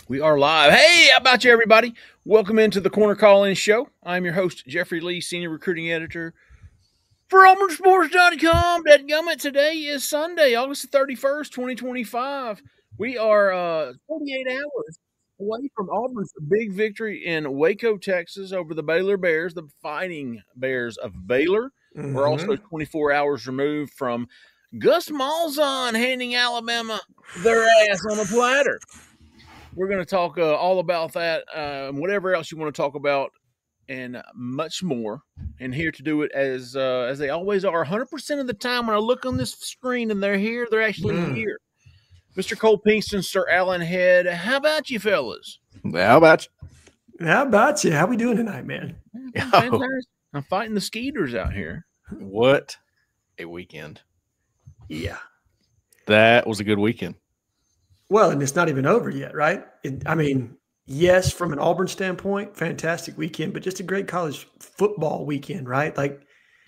We are live. Hey, how about you, everybody? Welcome into the Corner Call-In Show. I'm your host, Jeffrey Lee, Senior Recruiting Editor for AuburnSports.com. Dadgummit, today is Sunday, August the 31st, 2025. We are 48 hours away from Auburn's big victory in Waco, Texas over the Baylor Bears, the Fighting Bears of Baylor. We're also 24 hours removed from Gus Malzahn handing Alabama their ass on a platter. We're going to talk all about that, whatever else you want to talk about, and much more. And here to do it as they always are, 100% of the time when I look on this screen and they're here, they're actually here. Mr. Cole Pinkston, Sir Alan Head. How about you, fellas? How about you? How about you? How we doing tonight, man? I'm fighting the skeeters out here. What a weekend. Yeah. That was a good weekend. Well, and it's not even over yet, right? Yes, from an Auburn standpoint, fantastic weekend, but just a great college football weekend, right?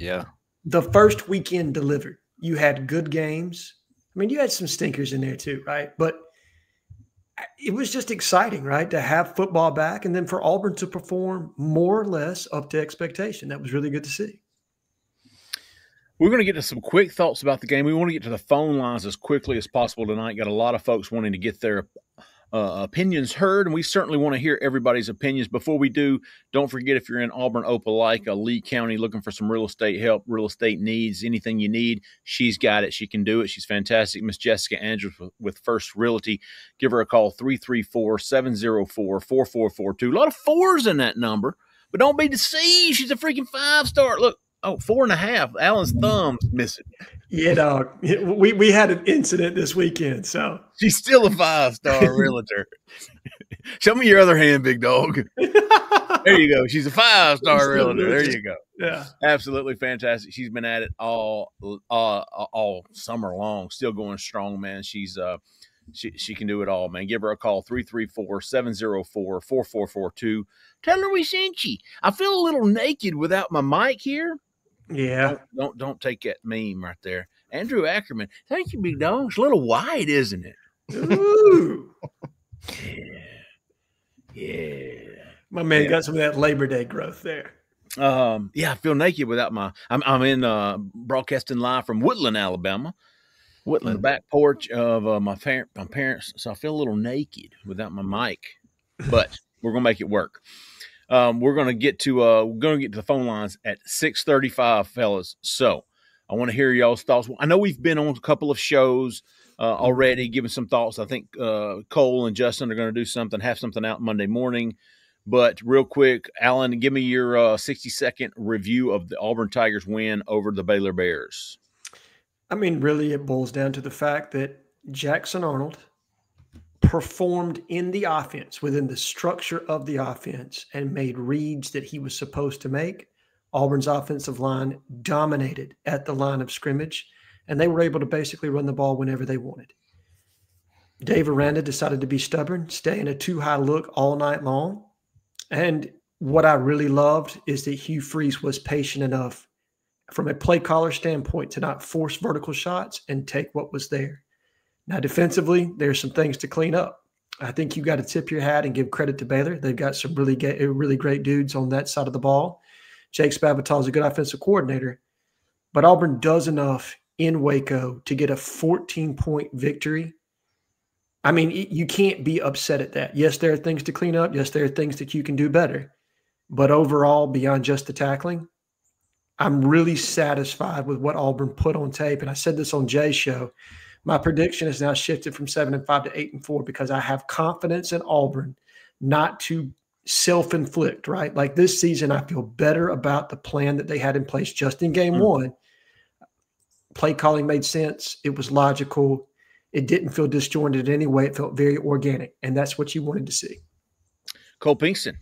Yeah. The first weekend delivered. You had good games. You had some stinkers in there too, right? But it was just exciting, right, to have football back and then for Auburn to perform more or less up to expectation. That was really good to see. We're going to get to some quick thoughts about the game. We want to get to the phone lines as quickly as possible tonight. Got a lot of folks wanting to get their opinions heard, and we certainly want to hear everybody's opinions. Before we do, don't forget, if you're in Auburn, Opelika, Lee County, looking for some real estate help, real estate needs, anything you need, she's got it. She can do it. She's fantastic. Miss Jessica Andrews with First Realty. Give her a call, 334-704-4442. A lot of fours in that number, but don't be deceived. She's a freaking 5-star. Look. Oh, 4.5. Alan's thumb's missing. Yeah, dog. We had an incident this weekend, so she's still a 5-star realtor. Show me your other hand, big dog. There you go. She's a 5-star realtor. There you go. Yeah, absolutely fantastic. She's been at it all summer long, still going strong, man. She's she can do it all, man. Give her a call, 334-704-4442. Tell her we sent you. I feel a little naked without my mic here. Yeah. Don't take that meme right there. Andrew Ackerman. Thank you, big dog. It's a little wide, isn't it? Ooh. Yeah. My man got some of that Labor Day growth there. I feel naked without my I'm in broadcasting live from Woodland, Alabama. On the back porch of my parents, so I feel a little naked without my mic. But we're gonna make it work. We're gonna get to the phone lines at 6:35, fellas. So I want to hear y'all's thoughts. I know we've been on a couple of shows already, giving some thoughts. I think Cole and Justin are going to have something out Monday morning. But real quick, Alan, give me your 60-second review of the Auburn Tigers win over the Baylor Bears. Really, it boils down to the fact that Jackson Arnold performed in the offense, within the structure of the offense, and made reads that he was supposed to make. Auburn's offensive line dominated at the line of scrimmage, and they were able to basically run the ball whenever they wanted. Dave Aranda decided to be stubborn, stay in a too-high look all night long. And what I really loved is that Hugh Freeze was patient enough from a play caller standpoint to not force vertical shots and take what was there. Now, defensively, there's some things to clean up. I think you got to tip your hat and give credit to Baylor. They've got some really great dudes on that side of the ball. Jake Spavital is a good offensive coordinator, but Auburn does enough in Waco to get a 14-point victory. You can't be upset at that. Yes, there are things to clean up. Yes, there are things that you can do better. But overall, beyond just the tackling, I'm really satisfied with what Auburn put on tape. And I said this on Jay's show. My prediction has now shifted from 7-5 to 8-4 because I have confidence in Auburn not to self-inflict, right? Like this season, I feel better about the plan that they had in place just in game one. Play calling made sense. It was logical. It didn't feel disjointed in any way. It felt very organic, and that's what you wanted to see. Cole Pinkston.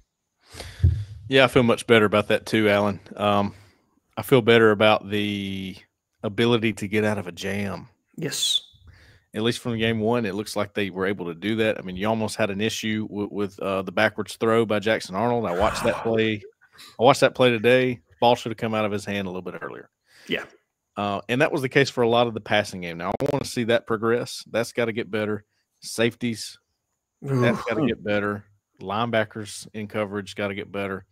Yeah, I feel much better about that too, Alan. I feel better about the ability to get out of a jam. Yes. At least from game one, it looks like they were able to do that. You almost had an issue with the backwards throw by Jackson Arnold. I watched that play. Today. Ball should have come out of his hand a little bit earlier. Yeah. And that was the case for a lot of the passing game. Now, I want to see that progress. That's got to get better. Safeties That's got to get better. Linebackers in coverage got to get better.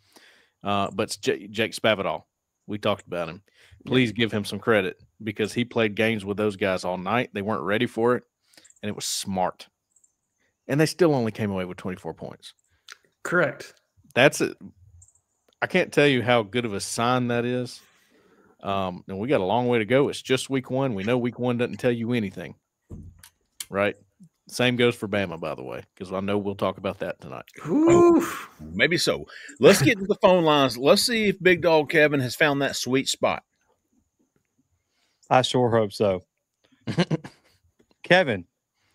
But Jake Spavital, we talked about him. Please give him some credit because he played games with those guys all night. They weren't ready for it, and it was smart. And they still only came away with 24 points. Correct. That's it. I can't tell you how good of a sign that is. And we got a long way to go. It's just week one. We know week one doesn't tell you anything, right? Same goes for Bama, by the way, because I know we'll talk about that tonight. Oh, maybe so. Let's get to the phone lines. Let's see if Big Dog Kevin has found that sweet spot. I sure hope so. Kevin,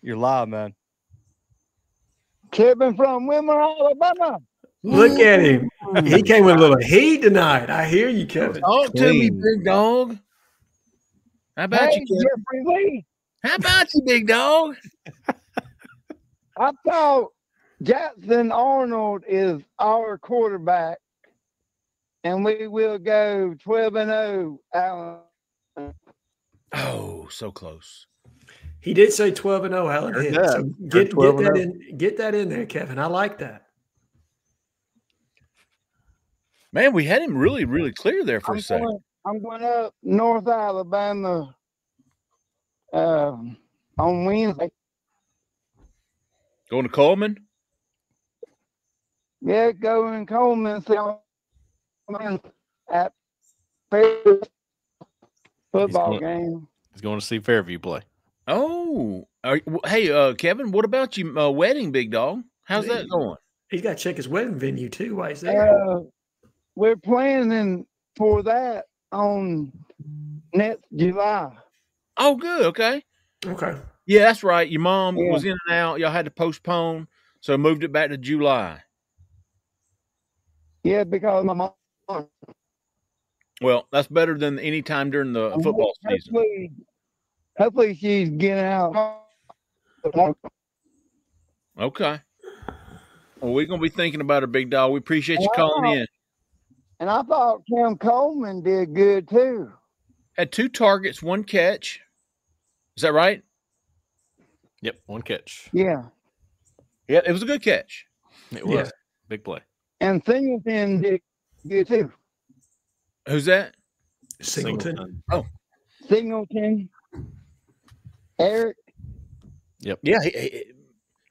you're live, man. Kevin from Wilmer, Alabama. Look at him. He came with a little heat tonight. I hear you, Kevin. Talk to me, Big Dog. How about you, Kevin? Jeffrey Lee. How about you, Big Dog? I thought Jackson Arnold is our quarterback, and we will go 12-0. Allen. Oh, so close. He did say 12-0, Allen did. that. So get that 12-0. get that in there, Kevin. I like that. Man, we had him really, really clear there for a second. I'm going up North Alabama on Wednesday. Going to Coleman? Yeah, going Coleman at Fairview football game. He's going to see Fairview play. Oh. Hey, Kevin, what about you wedding, Big Dog? How's that going? He's got to check his wedding venue, too, while he's there. We're planning for that on next July. Oh, good. Okay. Okay. Yeah, that's right. Your mom Yeah. was in and out. Y'all had to postpone, so moved it back to July. Yeah, because my mom. Well, that's better than any time during the football season. Hopefully she's getting out. Okay. Well, we're going to be thinking about her, Big Dog. We appreciate you calling in. And I thought Cam Coleman did good too. Had 2 targets, 1 catch. Is that right? Yep, 1 catch. Yeah. Yeah, it was a good catch. It was. Big play. And Singleton did good too. Who's that? Singleton. Singleton. Eric. Yeah.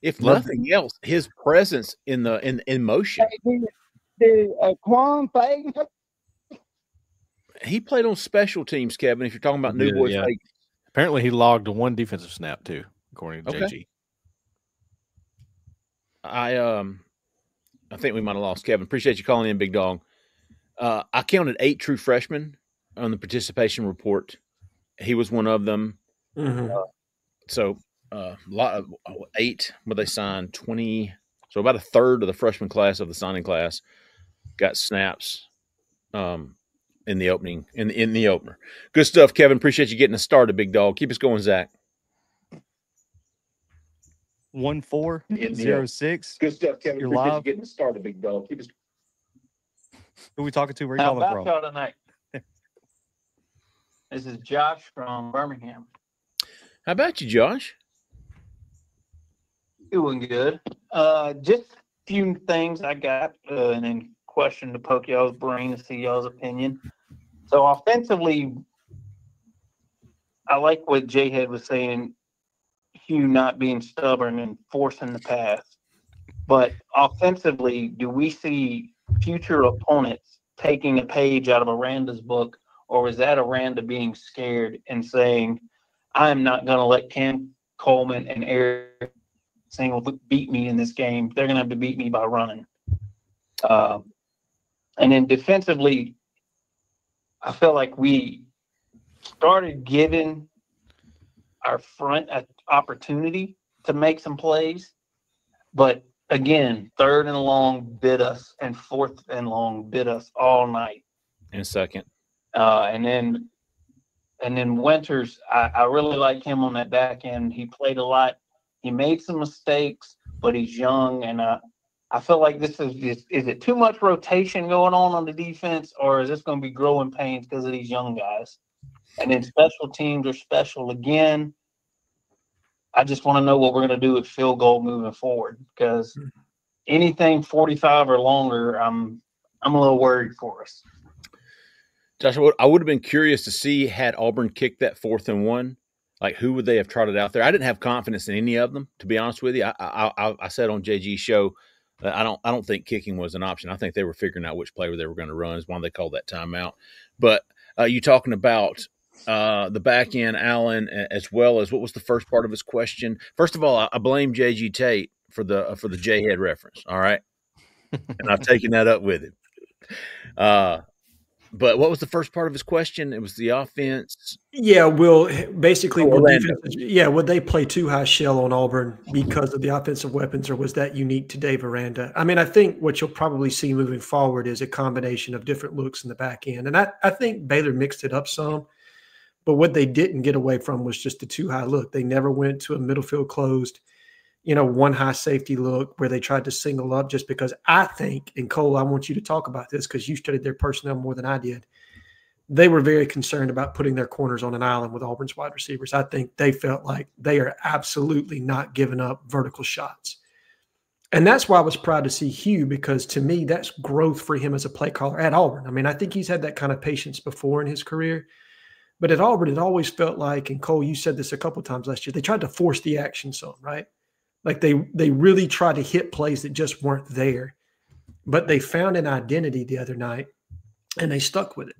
If nothing else, his presence in motion. Did Quan Fagan. He played on special teams, Kevin. If you're talking about New Boy Fagan. Apparently, he logged 1 defensive snap too, according to JG. I think we might have lost Kevin. Appreciate you calling in, Big Dog. I counted 8 true freshmen on the participation report. He was one of them. Mm-hmm. So a lot of 8 where they signed 20. So about a third of the freshman class of the signing class got snaps in the opening in the opener. Good stuff, Kevin. Appreciate you getting us started, Big Dog. Keep us going, Zach. 1406. Good stuff, Kevin. You're Appreciate live. you getting us started, Big Dog. Keep us. Who are we talking to? Where are you How calling about from? y'all tonight? This is Josh from Birmingham. How about you, Josh? Doing good. Just a few things I got, and then question to poke y'all's brain to see y'all's opinion. So offensively, I like what J-Head was saying, Hugh not being stubborn and forcing the pass. But offensively, do we see future opponents taking a page out of Aranda's book, or is that Aranda being scared and saying, I'm not going to let Cam Coleman and Eric Single beat me in this game. They're going to have to beat me by running. And then defensively, I feel like we started giving our front an opportunity to make some plays. But again, 3rd and long bit us and 4th and long bit us all night. And second. And then Winters, I really like him on that back end. He played a lot. He made some mistakes, but he's young. And I feel like this is it too much rotation going on the defense, or is this going to be growing pains because of these young guys? And then special teams are special again. I just want to know what we're going to do with field goal moving forward, because anything 45 or longer, I'm a little worried for us. Josh, I would have been curious to see, had Auburn kicked that 4th and 1, like who would they have trotted out there? I didn't have confidence in any of them, to be honest with you. I said on JG's show that I don't think kicking was an option. I think they were figuring out which play they were going to run, is why they called that timeout. But you talking about the back end, Allen, as well as what was the first part of his question? First of all, I blame JG Tate for the J-head reference. All right, and I've taken that up with him. But what was the first part of his question? It was the offense. Yeah, basically, would they play too high shell on Auburn because of the offensive weapons, or was that unique to Dave Aranda? I mean, I think what you'll probably see moving forward is a combination of different looks in the back end. And I think Baylor mixed it up some, but what they didn't get away from was just the too high look. They never went to a middle field closed, one high safety look where they tried to single up, just because I think, and Cole, I want you to talk about this because you studied their personnel more than I did. They were very concerned about putting their corners on an island with Auburn's wide receivers. I think they felt like they are absolutely not giving up vertical shots. And that's why I was proud to see Hugh, because to me, that's growth for him as a play caller at Auburn. I mean, I think he's had that kind of patience before in his career. But at Auburn, it always felt like, and Cole, you said this a couple of times last year, they tried to force the action some, right? Like they really tried to hit plays that just weren't there. But they found an identity the other night, and they stuck with it.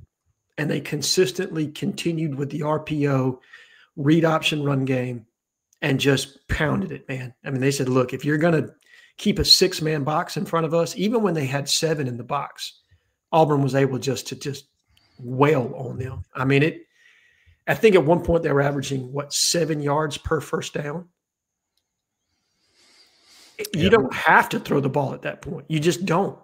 And they consistently continued with the RPO, read option run game, and just pounded it, man. I mean, they said, look, if you're going to keep a 6-man box in front of us, even when they had 7 in the box, Auburn was able to wail on them. I mean, I think at one point they were averaging, 7 yards per first down? You don't have to throw the ball at that point. You just don't.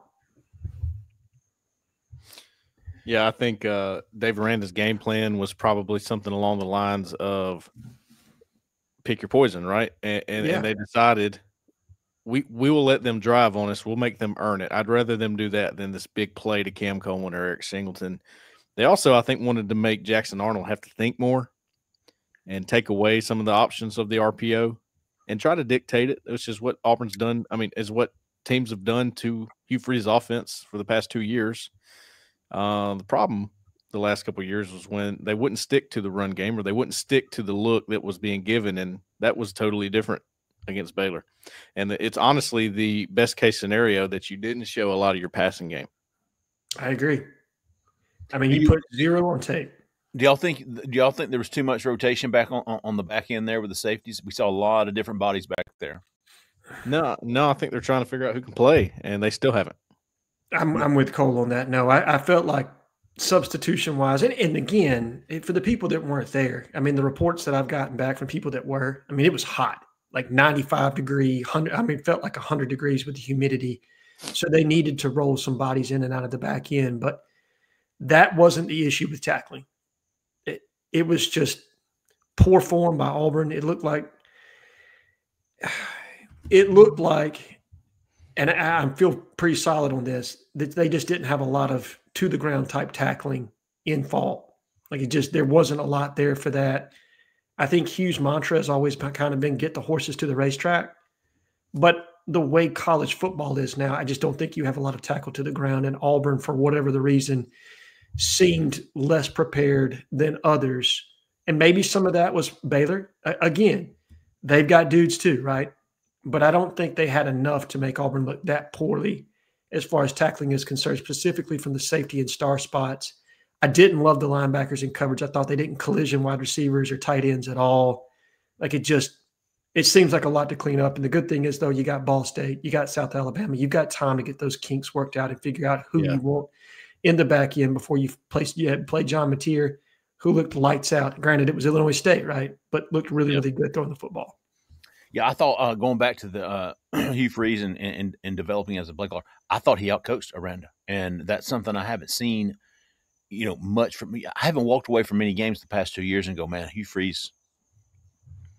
Yeah, I think Dave Aranda's game plan was probably something along the lines of pick your poison, right? And they decided we will let them drive on us. We'll make them earn it. I'd rather them do that than this big play to Cam Coleman or Eric Singleton. They also, I think, wanted to make Jackson Arnold have to think more and take away some of the options of the RPO and try to dictate it, which is what Auburn's done. I mean, is what teams have done to Hugh Freeze's offense for the past 2 years. The problem the last couple of years was when they wouldn't stick to the run game, or they wouldn't stick to the look that was being given, and that was totally different against Baylor. And it's honestly the best case scenario that you didn't show a lot of your passing game. I agree. I mean, you put 0 on tape. Do y'all think there was too much rotation back on the back end there with the safeties? We saw a lot of different bodies back there. No, I think they're trying to figure out who can play, and they still haven't. I'm with Cole on that. No, I felt like substitution-wise, and again, for the people that weren't there, I mean, the reports that I've gotten back from people that were, I mean, it was hot, like 95-degree, 100. I mean, it felt like 100 degrees with the humidity. So they needed to roll some bodies in and out of the back end, but that wasn't the issue with tackling. It was just poor form by Auburn. It looked like, and I feel pretty solid on this, that they just didn't have a lot of to-the-ground type tackling in fall. Like there wasn't a lot there for that. I think Hugh's mantra has always kind of been get the horses to the racetrack. But the way college football is now, I just don't think you have a lot of tackle to the ground. And Auburn, for whatever the reason, seemed less prepared than others. And maybe some of that was Baylor. Again, they've got dudes too, right? But I don't think they had enough to make Auburn look that poorly as far as tackling is concerned, specifically from the safety and star spots. I didn't love the linebackers in coverage. I thought they didn't collision wide receivers or tight ends at all. Like it seems like a lot to clean up. And the good thing is, though, you got Ball State, you got South Alabama, you've got time to get those kinks worked out and figure out who you want in the back end before you had played John Mateer, who looked lights out. Granted, it was Illinois State, right? But looked really, really good throwing the football. Yeah, I thought going back to the Hugh Freeze and developing as a play caller, I thought he outcoached Aranda, and that's something I haven't seen, much from me. I haven't walked away from many games the past 2 years and go, man, Hugh Freeze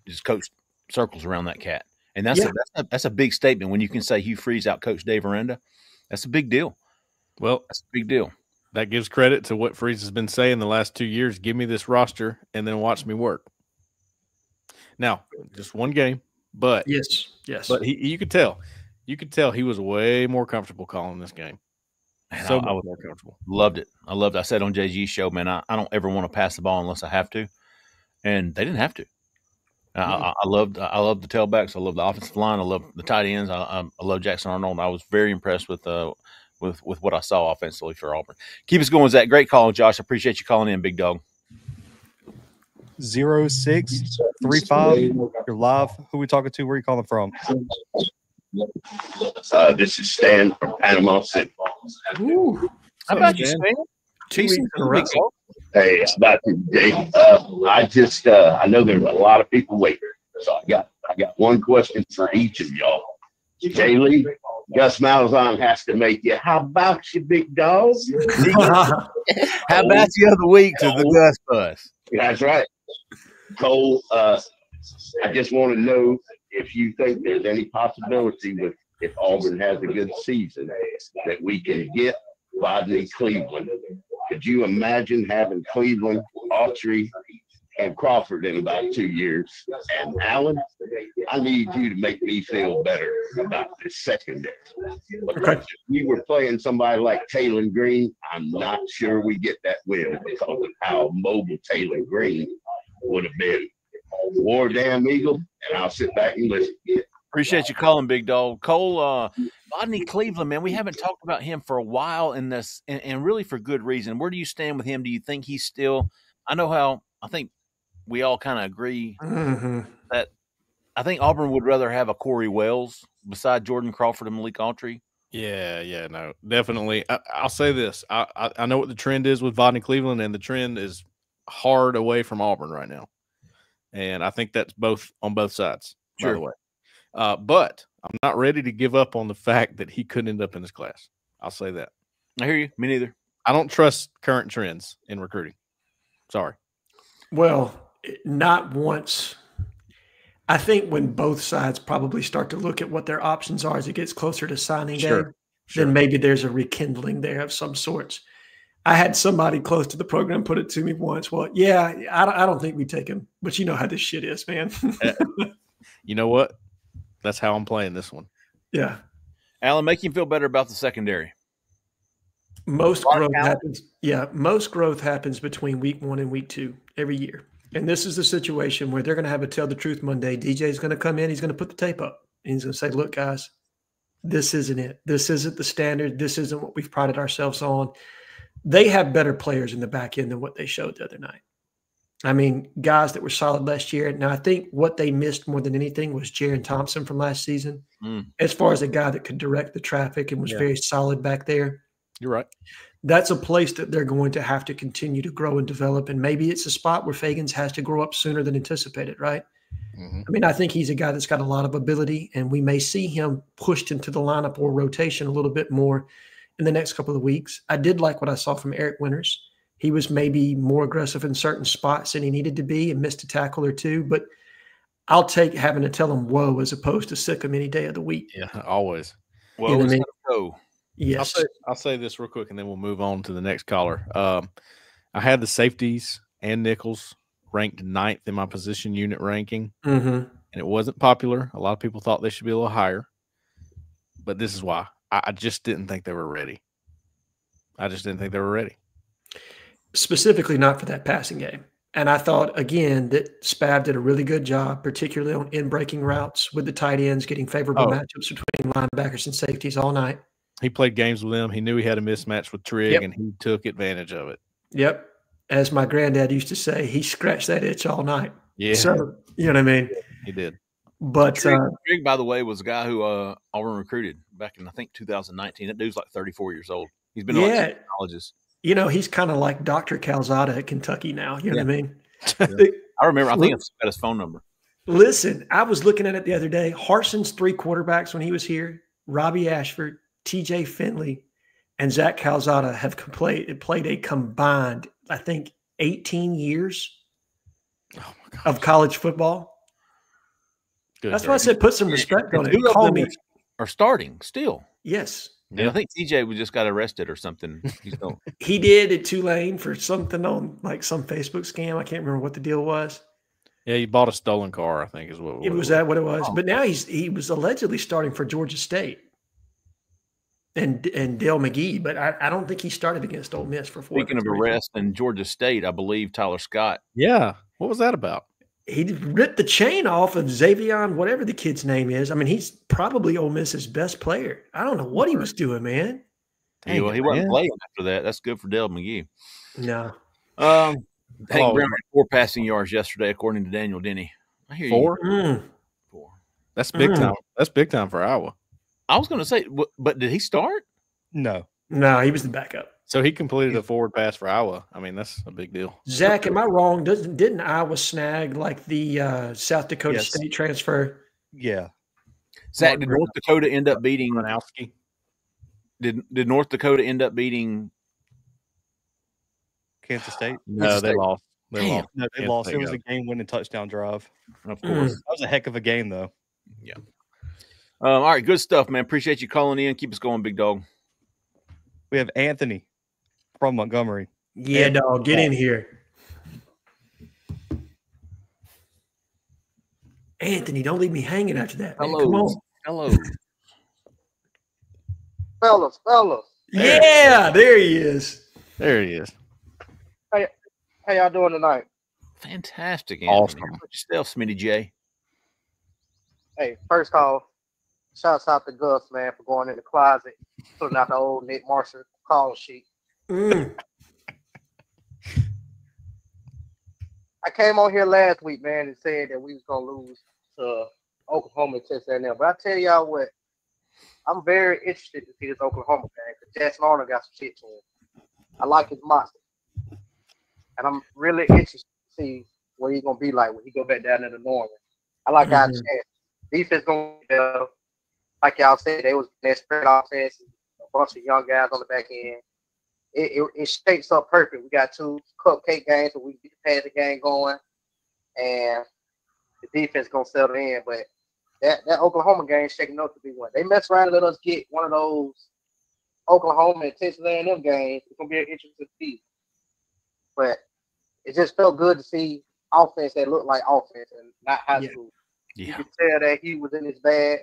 just coached circles around that cat, and that's a big statement when you can say Hugh Freeze outcoached Dave Aranda. That's a big deal. Well, that's a big deal. That gives credit to what Freeze has been saying the last 2 years. Give me this roster and then watch me work. Now, just one game, but Yes. but you could tell he was way more comfortable calling this game. Man, So I much was more comfortable. loved it. I loved it. I said on JG's show, man, I don't ever want to pass the ball unless I have to, and they didn't have to. I loved the tailbacks. I love the offensive line. I love the tight ends. I love Jackson Arnold. I was very impressed with what I saw offensively for Auburn. Keep us going, Zach. Great call, Josh. I appreciate you calling in, big dog. 0635. You're live. Who we talking to? Where you calling from? This is Stan from Panama City. Ooh. How about you, Stan? 2 weeks in a row. Hey, how about you, Jay? I know there's a lot of people waiting, so I got one question for each of y'all. Jay Lee, Gus Malzahn has to make you. How about you, big dog? How about the other week to the Gus bus? That's right. Cole, I just want to know if you think there's any possibility if Auburn has a good season that we can get Rodney Cleveland. Could you imagine having Cleveland, Autry, and Crawford in about 2 years? And Allen, I need you to make me feel better about this secondary. Because if we were playing somebody like Taylor Green, I'm not sure we get that win because of how mobile Taylor Green would have been. War damn Eagle, and I'll sit back and listen. Appreciate you calling, big dog. Cole, Rodney Cleveland, man, we haven't talked about him for a while in this, and really for good reason. Where do you stand with him? Do you think he's still – I think we all kind of agree that I think Auburn would rather have a Corey Wells beside Jordan Crawford and Malik Autry. Yeah, no, definitely. I'll say this. I know what the trend is with Rodney Cleveland, and the trend is hard away from Auburn right now. And I think that's on both sides, by the way. But I'm not ready to give up on the fact that he could end up in this class. I'll say that. I hear you. Me neither. I don't trust current trends in recruiting. Sorry. Well, not once. I think when both sides probably start to look at what their options are as it gets closer to signing day, then maybe there's a rekindling there of some sorts. I had somebody close to the program put it to me once. Well, yeah, I don't think we take him, but you know how this shit is, man. You know what? That's how I'm playing this one. Yeah. Alan, make him feel better about the secondary. Most growth happens between week 1 and week 2 every year. And this is the situation where they're going to have a Tell the Truth Monday. DJ's going to come in. He's going to put the tape up. And he's going to say, look, guys, this isn't it. This isn't the standard. This isn't what we've prided ourselves on. They have better players in the back end than what they showed the other night. I mean, guys that were solid last year. Now, I think what they missed more than anything was Jaron Thompson from last season, as far as a guy that could direct the traffic and was very solid back there. You're right. That's a place that they're going to have to continue to grow and develop. And maybe it's a spot where Fagans has to grow up sooner than anticipated, right? I mean, I think he's a guy that's got a lot of ability, and we may see him pushed into the lineup or rotation a little bit more in the next couple of weeks. I did like what I saw from Eric Winters. He was maybe more aggressive in certain spots than he needed to be and missed a tackle or two, but I'll take having to tell him whoa as opposed to sick him any day of the week. Yeah, always. Well, You know what I mean? go. Yes. I'll say this real quick, and then we'll move on to the next caller. I had the safeties and nickels ranked 9th in my position unit ranking, and it wasn't popular. A lot of people thought they should be a little higher, but this is why. I just didn't think they were ready. Specifically not for that passing game. And I thought, again, that Spav did a really good job, particularly on in-breaking routes with the tight ends, getting favorable matchups between linebackers and safeties all night. He played games with them. He knew he had a mismatch with Trigg, and he took advantage of it. Yep. As my granddad used to say, he scratched that itch all night. Yeah. So, you know what I mean? He did. But Trigg, by the way, was a guy who Auburn recruited back in, I think, 2019. That dude's like 34 years old. He's been on colleges. You know, he's kind of like Dr. Calzada at Kentucky now. You know what I mean? I remember. I think I've got his phone number. Listen, I was looking at it the other day. Harson's 3 quarterbacks when he was here, Robbie Ashford, TJ Finley, and Zach Calzada have played a combined, I think, 18 years of college football. Good. That's why I said put some respect on it. Two of Call them me. are starting still. Yes. And I think TJ just got arrested or something. He did at Tulane for something on like some Facebook scam. I can't remember what the deal was. Yeah, he bought a stolen car, I think is what It was that what it was. But now he was allegedly starting for Georgia State and Dale McGee, but I don't think he started against Ole Miss for Fort. Speaking of arrest in Georgia State, I believe Tyler Scott. Yeah. What was that about? He ripped the chain off of Xavion, whatever the kid's name is. I mean, he's probably Ole Miss's best player. I don't know what he was doing, man. He wasn't playing after that. That's good for Dale McGee. No. Hank Brown had 4 passing yards yesterday, according to Daniel Denny. I hear 4? you. 4. That's big time. That's big time for Iowa. I was going to say, but did he start? No, he was the backup. So he completed a forward pass for Iowa. I mean, that's a big deal. Zach, am I wrong? Didn't Iowa snag like the South Dakota State transfer? Yeah. Zach, did North Dakota end up beating Gronowski? Did North Dakota end up beating Kansas State? No, they lost. They lost. No, they lost. It was a game-winning touchdown drive. Of course. That was a heck of a game, though. Yeah. All right, good stuff, man. Appreciate you calling in. Keep us going, big dog. We have Anthony from Montgomery. Yeah, dog, get in here. Anthony, don't leave me hanging after that. Man. Come on. Hello. Fellas. Yeah, there he is. There he is. How y'all doing tonight? Fantastic, Anthony. Awesome. How about yourself, Smitty J? Hey, first call. Shouts out to Gus, man, for going in the closet, putting out the old Nick Marshall call sheet. I came on here last week, man, and said that we was gonna lose to Oklahoma and Texas A&M. But I tell y'all what, I'm very interested to see this Oklahoma game because Jackson Arnold got some shit to him. I like his monster, and I'm really interested to see what he's gonna be like when he go back down to the Norman. I like our chance. Defense gonna be better. Like y'all said, they was that spread offense, a bunch of young guys on the back end. It shapes up perfect. We got 2 cupcake games, so we can get the passing game going, and the defense gonna settle in. But that Oklahoma game is shaking up to be one. They mess around and let us get one of those Oklahoma and Texas A&M games. It's gonna be an interesting season. But it just felt good to see offense that looked like offense and not high school. Yeah. You could tell that he was in his bag.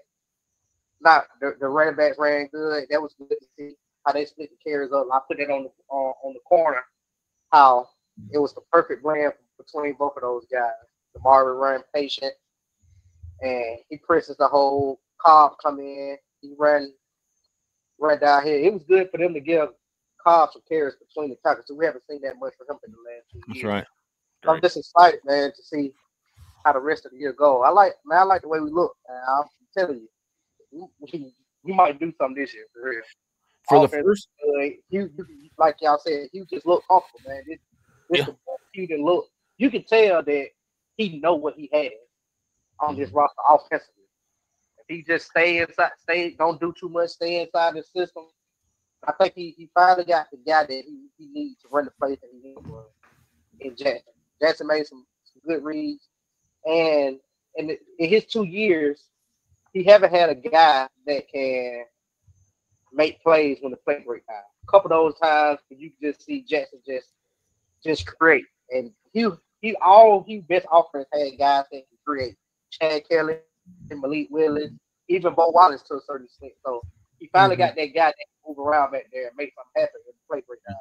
Not the running backs ran good. That was good to see how they split the carries up. I put it on the corner. How it was the perfect blend between both of those guys. DeMario ran patient, and he presses the whole. Cobb come in. He ran down here. It was good for them to give Cobb some carries between the tackles. So we haven't seen that much for him in the last 2 years. That's right. I'm just excited, man, to see how the rest of the year go. I like the way we look. Man. I'm telling you. We might do something this year for real. For the first, you like y'all said, he just looked comfortable, man. He can look. You can tell that he know what he has on this roster offensively. If he just don't do too much, stay inside the system. I think he finally got the guy that he needs to run the place that he needs in Jackson. Jackson made some good reads, and in his 2 years. He haven't had a guy that can make plays when the play breaks down. A couple of those times you can just see Jackson just create. And he best offense had guys that can create. Chad Kelly and Malik Willis, even Bo Wallace to a certain extent. So he finally got that guy that can move around back there and make something happen when the play breaks down.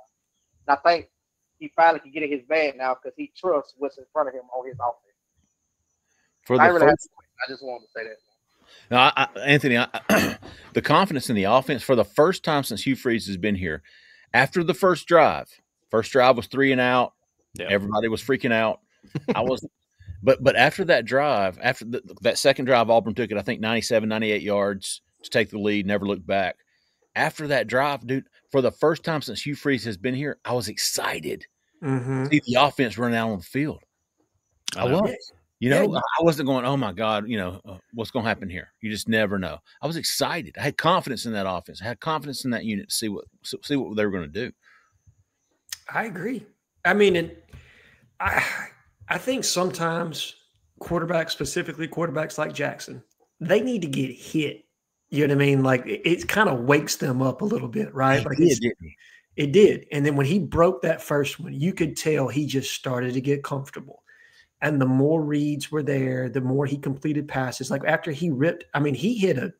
And I think he finally can get in his bag now because he trusts what's in front of him on his offense. I just wanted to say that. Now, Anthony, the confidence in the offense for the first time since Hugh Freeze has been here, after the first drive was 3 and out. Yeah. Everybody was freaking out. I was, but after that drive, after that second drive, Auburn took it, I think 97, 98 yards to take the lead, never looked back. After that drive, dude, for the first time since Hugh Freeze has been here, I was excited to see the offense run out on the field. I was. You know, I wasn't going, oh, my God, what's going to happen here? You just never know. I was excited. I had confidence in that offense. I had confidence in that unit to see what they were going to do. I agree. I mean, I think sometimes quarterbacks like Jackson, they need to get hit. You know what I mean? Like, it kind of wakes them up a little bit, right? Like it did. And then when he broke that first one, you could tell he just started to get comfortable. And the more reads were there, the more he completed passes. Like after he ripped, I mean, he hit a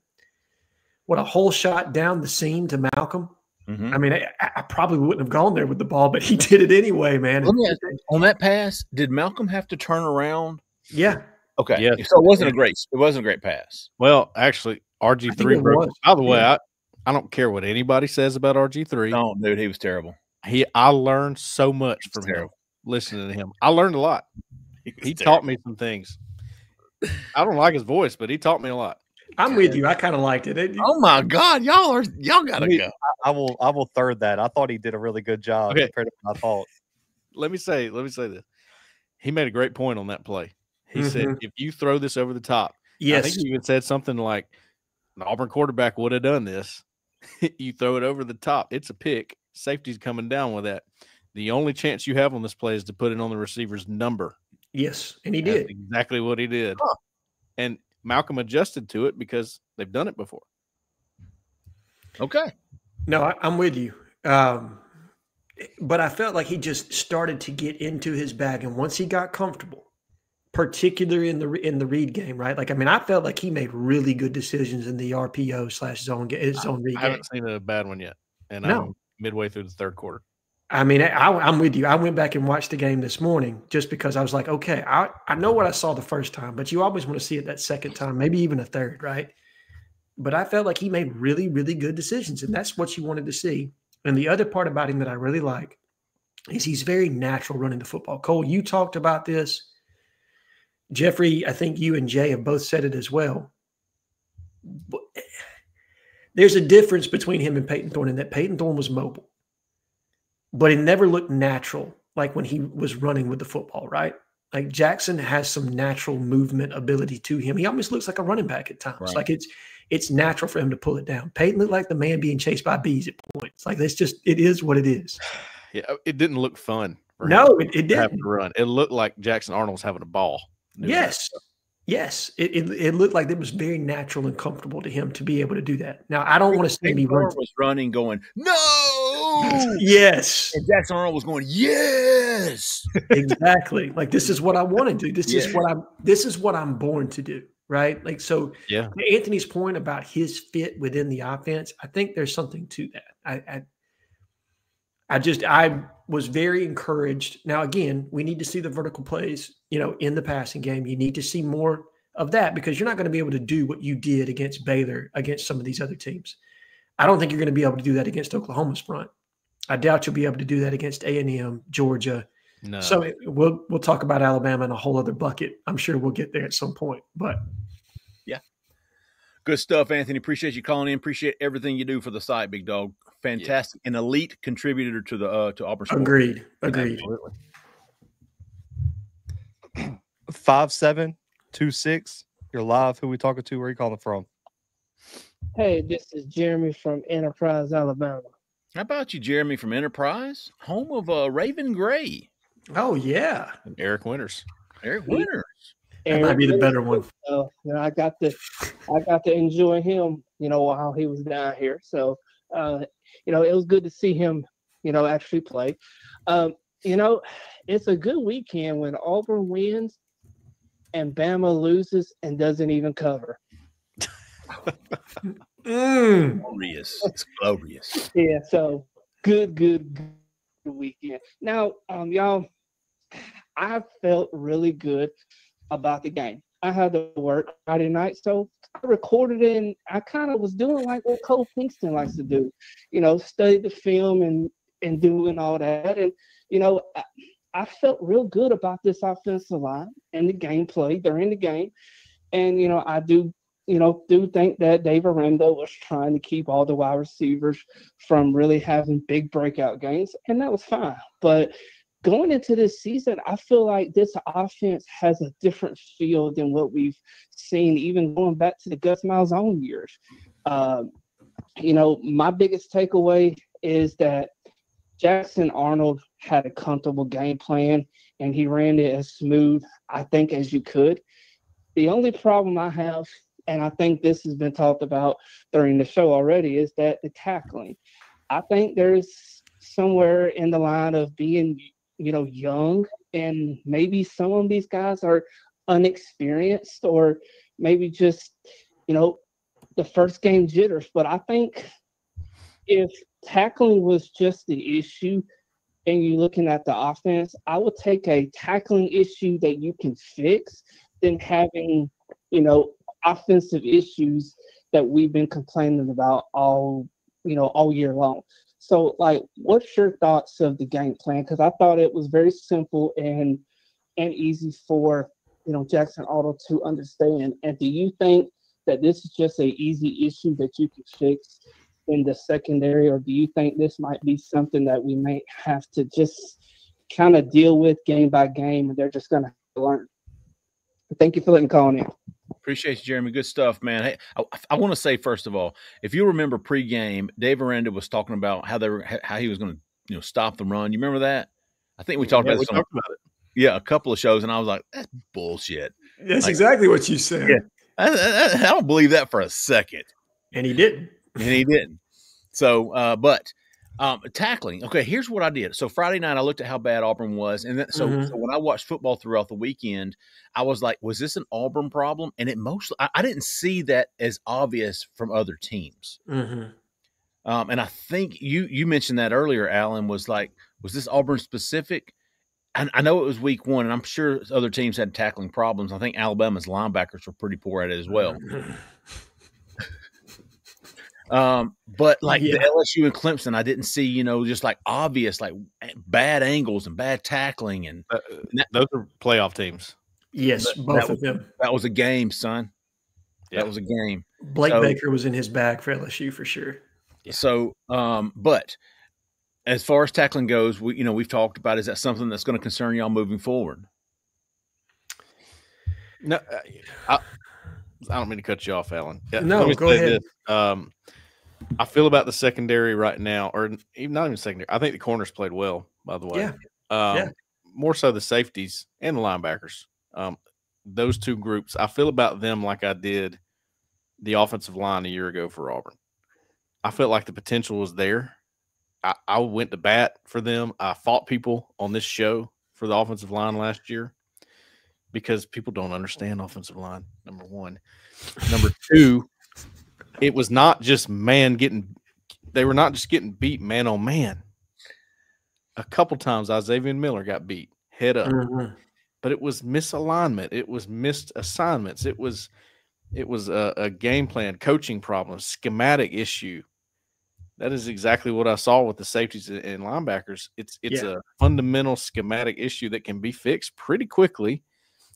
whole shot down the seam to Malcolm. Mhm. I mean, I probably wouldn't have gone there with the ball, but he did it anyway, man. Let me ask you, on that pass, did Malcolm have to turn around? Yeah. Okay. Yes. So it wasn't a great pass. Well, actually, I think RG3 it broke. was. By the way, Yeah. I don't care what anybody says about RG3. No, dude, he was terrible. I learned so much from him terrible. listening to him. I learned a lot. was He terrible. taught me some things. I don't like his voice, but he taught me a lot. I'm with you. I kind of liked it. Oh my God, y'all gotta go. I will third that. I thought he did a really good job Okay. compared to what I thought. Let me say this. He made a great point on that play. He said, Mhm. if you throw this over the top, I Yes. think he even said something like, an Auburn quarterback would have done this. You throw it over the top. It's a pick. Safety's coming down with that. The only chance you have on this play is to put it on the receiver's number. Yes. And he That's did. exactly what he did. Huh. And Malcolm adjusted to it because they've done it before. Okay. No, I'm with you. But I felt like he just started to get into his bag. And once he got comfortable, particularly in the read game, right? Like, I mean, I felt like he made really good decisions in the RPO / zone read I game. haven't seen a bad one yet. And No. I'm midway through the third quarter. I mean, I'm with you. I went back and watched the game this morning just because I was like, okay, I know what I saw the first time, but you always want to see it that second time, maybe even a third, right? But I felt like he made really, really good decisions, and that's what you wanted to see. And the other part about him that I really like is he's very natural running the football. Cole, you talked about this. Jeffrey, I think you and Jay have both said it as well. But there's a difference between him and Peyton Thorne in that Peyton Thorne was mobile, but it never looked natural like when he was running with the football, right? Like Jackson has some natural movement ability to him. He almost looks like a running back at times. Right. Like it's natural for him to pull it down. Peyton looked like the man being chased by bees at points. Like it is what it is. Yeah, it didn't look fun. For No, him it to have didn't. to run. It looked like Jackson Arnold was having a ball. doing that Yes. stuff. Yes. It looked like it was very natural and comfortable to him to be able to do that. Now, I don't want to see him be Thorne running. was running, going, no. Yes. And Jackson Arnold was going, yes. Exactly. Like this is what I want to do. This Yeah. is what I'm born to do. Right. Like, so Yeah. to Anthony's point about his fit within the offense, I think there's something to that. I was very encouraged. Now, again, we need to see the vertical plays, in the passing game. You need to see more of that because you're not going to be able to do what you did against Baylor, against some of these other teams. I don't think you're going to be able to do that against Oklahoma's front. I doubt you'll be able to do that against A&M, Georgia. No. So we'll talk about Alabama in a whole other bucket. I'm sure we'll get there at some point. But yeah, good stuff, Anthony. Appreciate you calling in. Appreciate everything you do for the site, big dog. Fantastic, an elite contributor to the to Auburn Sports. Agreed. Absolutely. 5726. You're live. Who we talking to? Where are you calling from? Hey, this is Jeremy from Enterprise, Alabama. How about you, Jeremy from Enterprise, home of Raven Gray? Oh yeah, And Eric Winters. Eric Winters. that might be the better one. I got to enjoy him, while he was down here. So, it was good to see him, actually play. It's a good weekend when Auburn wins and Bama loses and doesn't even cover. Glorious. It's glorious. Yeah, so good weekend. Now, y'all, I felt really good about the game. I had to work Friday night, so I recorded it, and I kind of was doing like what Cole Pinkston likes to do, study the film and doing all that. And, I felt real good about this offensive line and the gameplay during the game. And, I do think that Dave Aranda was trying to keep all the wide receivers from really having big breakout games, and that was fine. But going into this season, I feel like this offense has a different feel than what we've seen, even going back to the Gus Malzahn years. My biggest takeaway is that Jackson Arnold had a comfortable game plan, and he ran it as smooth, I think, as you could. The only problem I have, and I think this has been talked about during the show already, is that the tackling. I think there's somewhere in the line of being, young and maybe some of these guys are unexperienced, or maybe just, the first game jitters. But I think if tackling was just the issue and you're looking at the offense, I would take a tackling issue that you can fix than having, offensive issues that we've been complaining about all year long. So, what's your thoughts of the game plan? Because I thought it was very simple and easy for, Jackson Arnold to understand. And do you think that this is just an easy issue that you can fix in the secondary, or do you think this might be something that we may have to just kind of deal with game by game, and they're just going to learn? Thank you for letting me call in. Appreciate you, Jeremy. Good stuff, man. Hey, I want to say, first of all, if you remember pregame, Dave Aranda was talking about how he was going to stop the run. You remember that? I think we talked about it. Yeah, a couple of shows, and I was like, that's bullshit. That's exactly what you said. Yeah, I don't believe that for a second. And he didn't. So, but tackling. Okay, here's what I did. So Friday night, I looked at how bad Auburn was, and so when I watched football throughout the weekend, I was like, was this an Auburn problem? And it mostly, I didn't see that as obvious from other teams. Mm-hmm. And I think you mentioned that earlier, Alan, was this Auburn specific? And I know it was week one, and I'm sure other teams had tackling problems. I think Alabama's linebackers were pretty poor at it as well. But the LSU and Clemson, I didn't see, just obvious, bad angles and bad tackling. And those are playoff teams. Yes, both of them. That was a game, son. Yeah. That was a game. Blake Baker was in his bag for LSU for sure. Yeah. So, but as far as tackling goes, we've talked about, is that something that's going to concern y'all moving forward? No, I don't mean to cut you off, Alan. No, go ahead. I feel about the secondary right now, or even not even secondary. I think the corners played well, by the way. Yeah. More so the safeties and the linebackers. Those two groups, I feel about them like I did the offensive line a year ago for Auburn. I felt like the potential was there. I went to bat for them. I fought people on this show for the offensive line last year because people don't understand offensive line, number one. Number two, it was not just they were not just getting beat man on man. A couple times Xavier Miller got beat head up, but it was misalignment. It was missed assignments. It was a game plan, coaching problem, schematic issue. That is exactly what I saw with the safeties and linebackers. It's a fundamental schematic issue that can be fixed pretty quickly,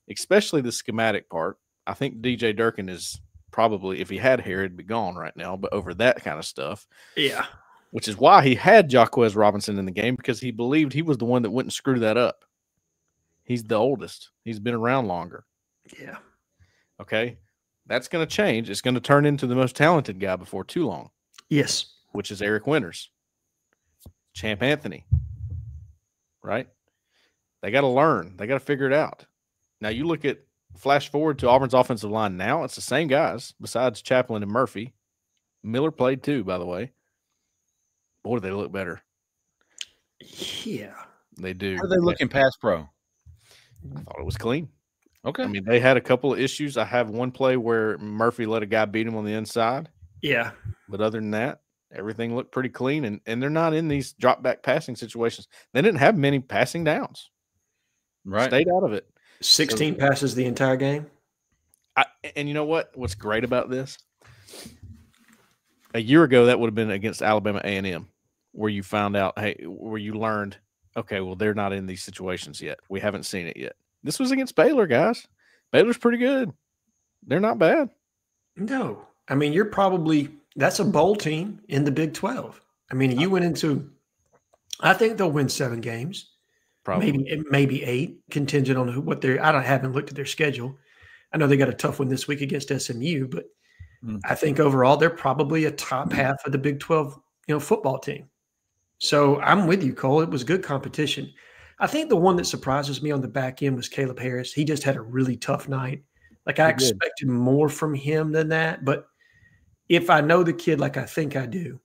especially the schematic part. I think DJ Durkin is probably, if he had hair, he'd be gone right now, but over that kind of stuff. Yeah. Which is why he had Jaquez Robinson in the game, because he believed he was the one that wouldn't screw that up. He's the oldest. He's been around longer. Yeah. Okay. That's going to change. It's going to turn into the most talented guy before too long. Yes. Which is Eric Winters, Champ Anthony, right? They got to learn. They got to figure it out. Now you flash forward to Auburn's offensive line now. It's the same guys besides Chaplin and Murphy. Miller played too, by the way. Boy, do they look better. Yeah. They do. How are they looking pass pro? I thought it was clean. Okay. I mean, they had a couple of issues. I have one play where Murphy let a guy beat him on the inside. Yeah. But other than that, everything looked pretty clean, and they're not in these drop back passing situations. They didn't have many passing downs. Right. Stayed out of it. 16 passes the entire game. And you know what? What's great about this? A year ago, that would have been against Alabama A&M, where you found out, where you learned, okay, well, they're not in these situations yet. We haven't seen it yet. This was against Baylor, guys. Baylor's pretty good. They're not bad. No. I mean, that's a bowl team in the Big 12. I mean, you went into, I think they'll win 7 games. Probably. Maybe 8, contingent on I haven't looked at their schedule. I know they got a tough one this week against SMU, but I think overall they're probably a top half of the Big 12, football team. So I'm with you, Cole. It was good competition. I think the one that surprises me on the back end was Caleb Harris. He just had a really tough night. I expected more from him than that, but if I know the kid like I think I do,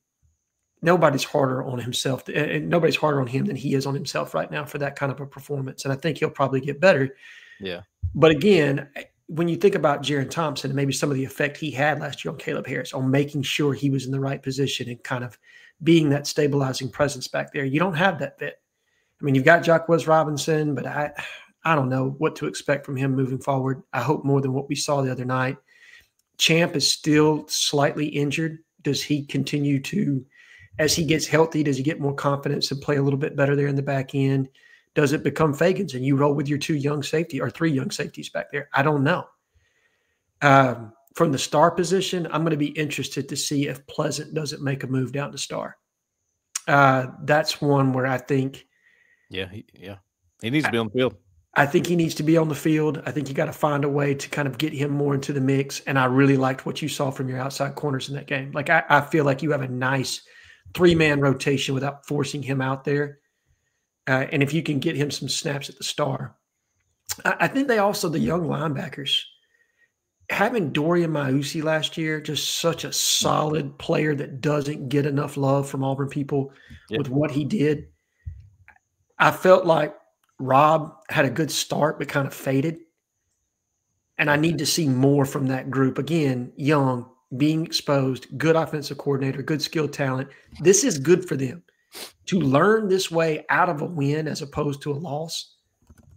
nobody's harder on himself. And nobody's harder on him than he is on himself right now for that kind of a performance. And I think he'll probably get better. Yeah. But again, when you think about Jaron Thompson and maybe some of the effect he had last year on Caleb Harris, on making sure he was in the right position and kind of being that stabilizing presence back there, you don't have that bit. I mean, you've got Jacquez Robinson, but I don't know what to expect from him moving forward. I hope more than what we saw the other night. Champ is still slightly injured. Does he continue to, as he gets healthy, does he get more confidence and play a little bit better there in the back end? Does it become Fagans and you roll with your 2 young safety or 3 young safeties back there? I don't know. From the star position, I'm going to be interested to see if Pleasant doesn't make a move down to star. That's one where I think he needs to be on the field. I think he needs to be on the field. I think you got to find a way to kind of get him more into the mix. And I really liked what you saw from your outside corners in that game. Like I feel like you have a nice 3-man rotation without forcing him out there. And if you can get him some snaps at the star, I think they also, the young linebackers, having Dorian Mausi last year, just such a solid player that doesn't get enough love from Auburn people with what he did. I felt like Rob had a good start, but kind of faded. And I need to see more from that group. Again, young, being exposed, good offensive coordinator, good skill talent. This is good for them. To learn this way out of a win as opposed to a loss,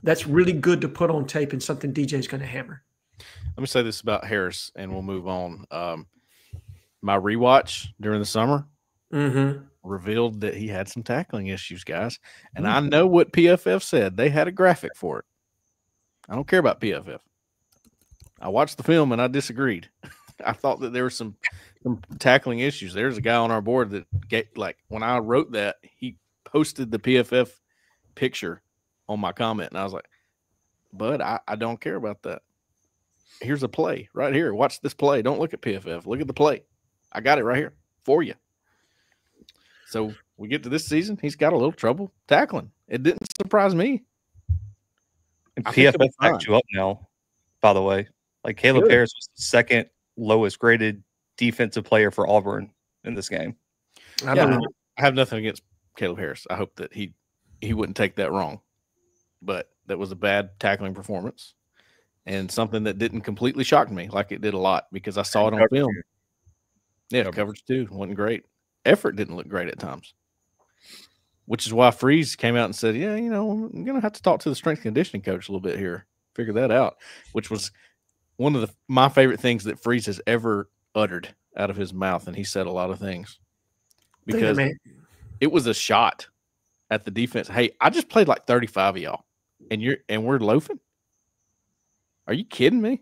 that's really good to put on tape and something DJ's going to hammer. Let me say this about Harris, and we'll move on. My rewatch during the summer revealed that he had some tackling issues, guys. And I know what PFF said. They had a graphic for it. I don't care about PFF. I watched the film, and I disagreed. I thought that there were some tackling issues. There's a guy on our board that, when I wrote that, he posted the PFF picture on my comment, and I was like, "Bud, I don't care about that. Here's a play right here. Watch this play. Don't look at PFF. Look at the play. I got it right here for you." So we get to this season, he's got a little trouble tackling. It didn't surprise me. And PFF backed you up now, by the way. Like Caleb Harris was the second lowest graded defensive player for Auburn in this game. I have nothing against Caleb Harris. I hope that he wouldn't take that wrong. But that was a bad tackling performance and something that didn't completely shock me like it did a lot because I saw it on film. Yeah, coverage too wasn't great. Effort didn't look great at times, which is why Freeze came out and said, "Yeah, I'm going to have to talk to the strength conditioning coach a little bit here, figure that out," which was one of my favorite things that Freeze has ever uttered out of his mouth, and he said a lot of things because it was a shot at the defense. Hey, I just played like 35 of y'all, and we're loafing. Are you kidding me?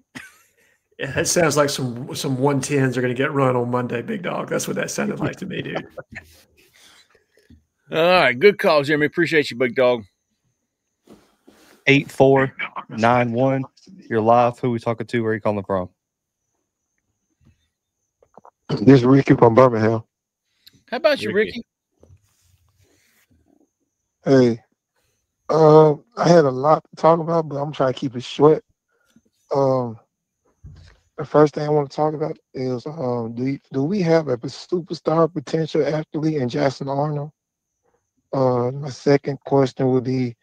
Yeah, that sounds like some 110s are going to get run on Monday, big dog. That's what that sounded like to me, dude. All right, good call, Jeremy. Appreciate you, big dog. 8491. You're live. Who we talking to? Where are you calling from? This is Ricky from Birmingham. How about you, Ricky? Hey, I had a lot to talk about, but I'm trying to keep it short. The first thing I want to talk about is do we have a superstar potential athlete in Jackson Arnold? My second question would be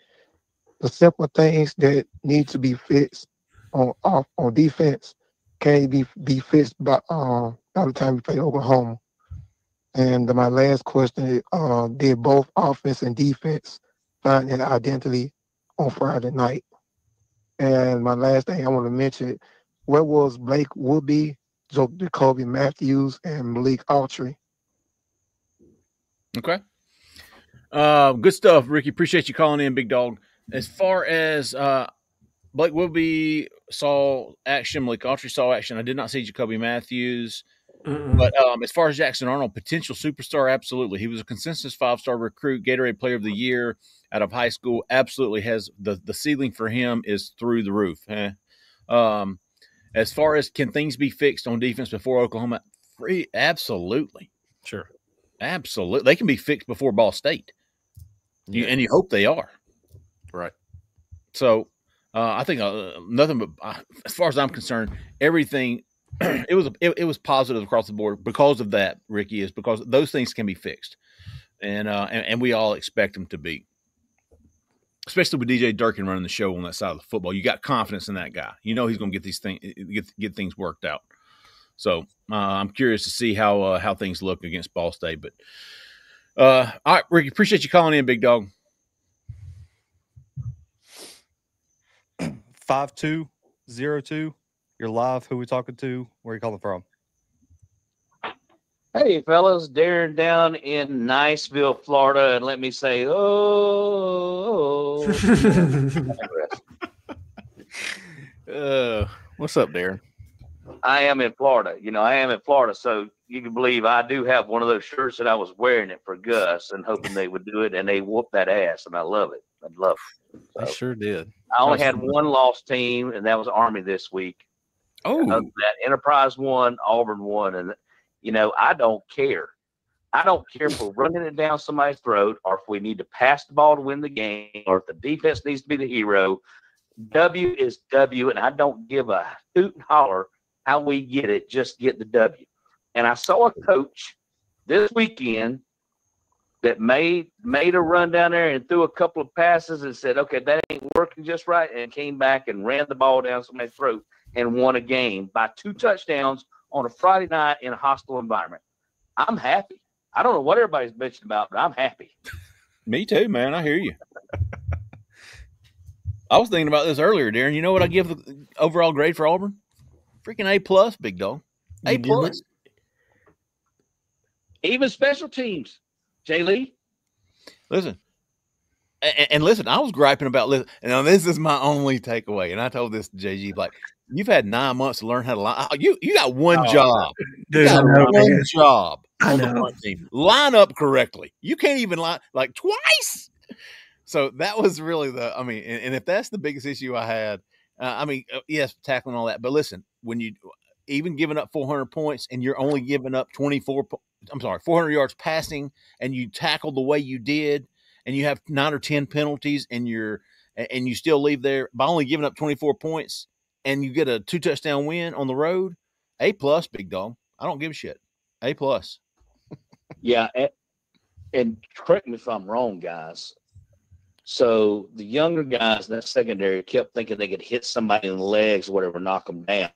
the simple things that need to be fixed on defense can be fixed by the time we play Oklahoma. And my last question is, did both offense and defense find an identity on Friday night? And my last thing I want to mention, where was Blake Woodby, Jacoby Matthews, and Malik Autry? Okay. Good stuff, Ricky. Appreciate you calling in, big dog. As far as Blake Woodby saw action, Malik Autry saw action. I did not see Jacoby Matthews. But as far as Jackson Arnold, potential superstar, absolutely. He was a consensus 5-star recruit, Gatorade Player of the Year out of high school. Absolutely has the ceiling for him is through the roof. As far as can things be fixed on defense before Oklahoma? Absolutely. Sure. Absolutely. They can be fixed before Ball State. And you hope they are. Right. So I think nothing but, as far as I'm concerned, everything – it was positive across the board because of that, Ricky, is because those things can be fixed. and we all expect them to beat. Especially with DJ Durkin running the show on that side of the football, you got confidence in that guy. You know he's going to get these things, get things worked out. So I'm curious to see how things look against Ball State. But all right, Ricky, appreciate you calling in, big dog. 5202. You're live. Who we talking to? Where are you calling from? Hey, fellas, Darren down in Niceville, Florida, and let me say, what's up, Darren? I am in Florida. I am in Florida, so you can believe I do have one of those shirts that I was wearing it for Gus and hoping they would do it, and they whooped that ass, and I love it. I love it. So, I sure did. I only had one lost team, and that was Army this week. Oh, that Enterprise won, Auburn won, and I don't care. I don't care if we're running it down somebody's throat or if we need to pass the ball to win the game or if the defense needs to be the hero. W is W, and I don't give a hoot and holler how we get it. Just get the W. And I saw a coach this weekend that made a run down there and threw a couple of passes and said, okay, that ain't working just right, and came back and ran the ball down somebody's throat and won a game by 2 touchdowns on a Friday night in a hostile environment. I'm happy. I don't know what everybody's bitching about, but I'm happy. Me too, man. I hear you. I was thinking about this earlier, Darren. You know what I give the overall grade for Auburn? Freaking A+, big dog. A+. Even special teams. Jay Lee? Listen. And listen, I was griping about – now this is my only takeaway, and I told this to JG, like, you've had 9 months to learn how to line. You got one job. Dude, you got one job I on know. the front team. Line up correctly. You can't even line – like twice. So that was really and if that's the biggest issue I had, yes, tackling all that. But listen, when you – even giving up 400 points and you're only giving up 400 yards passing and you tackle the way you did – and you have 9 or 10 penalties and you still leave there by only giving up 24 points and you get a 2 touchdown win on the road, A+, big dog. I don't give a shit. A+. Yeah. And correct me if I'm wrong, guys. So the younger guys in that secondary kept thinking they could hit somebody in the legs or whatever, knock them down.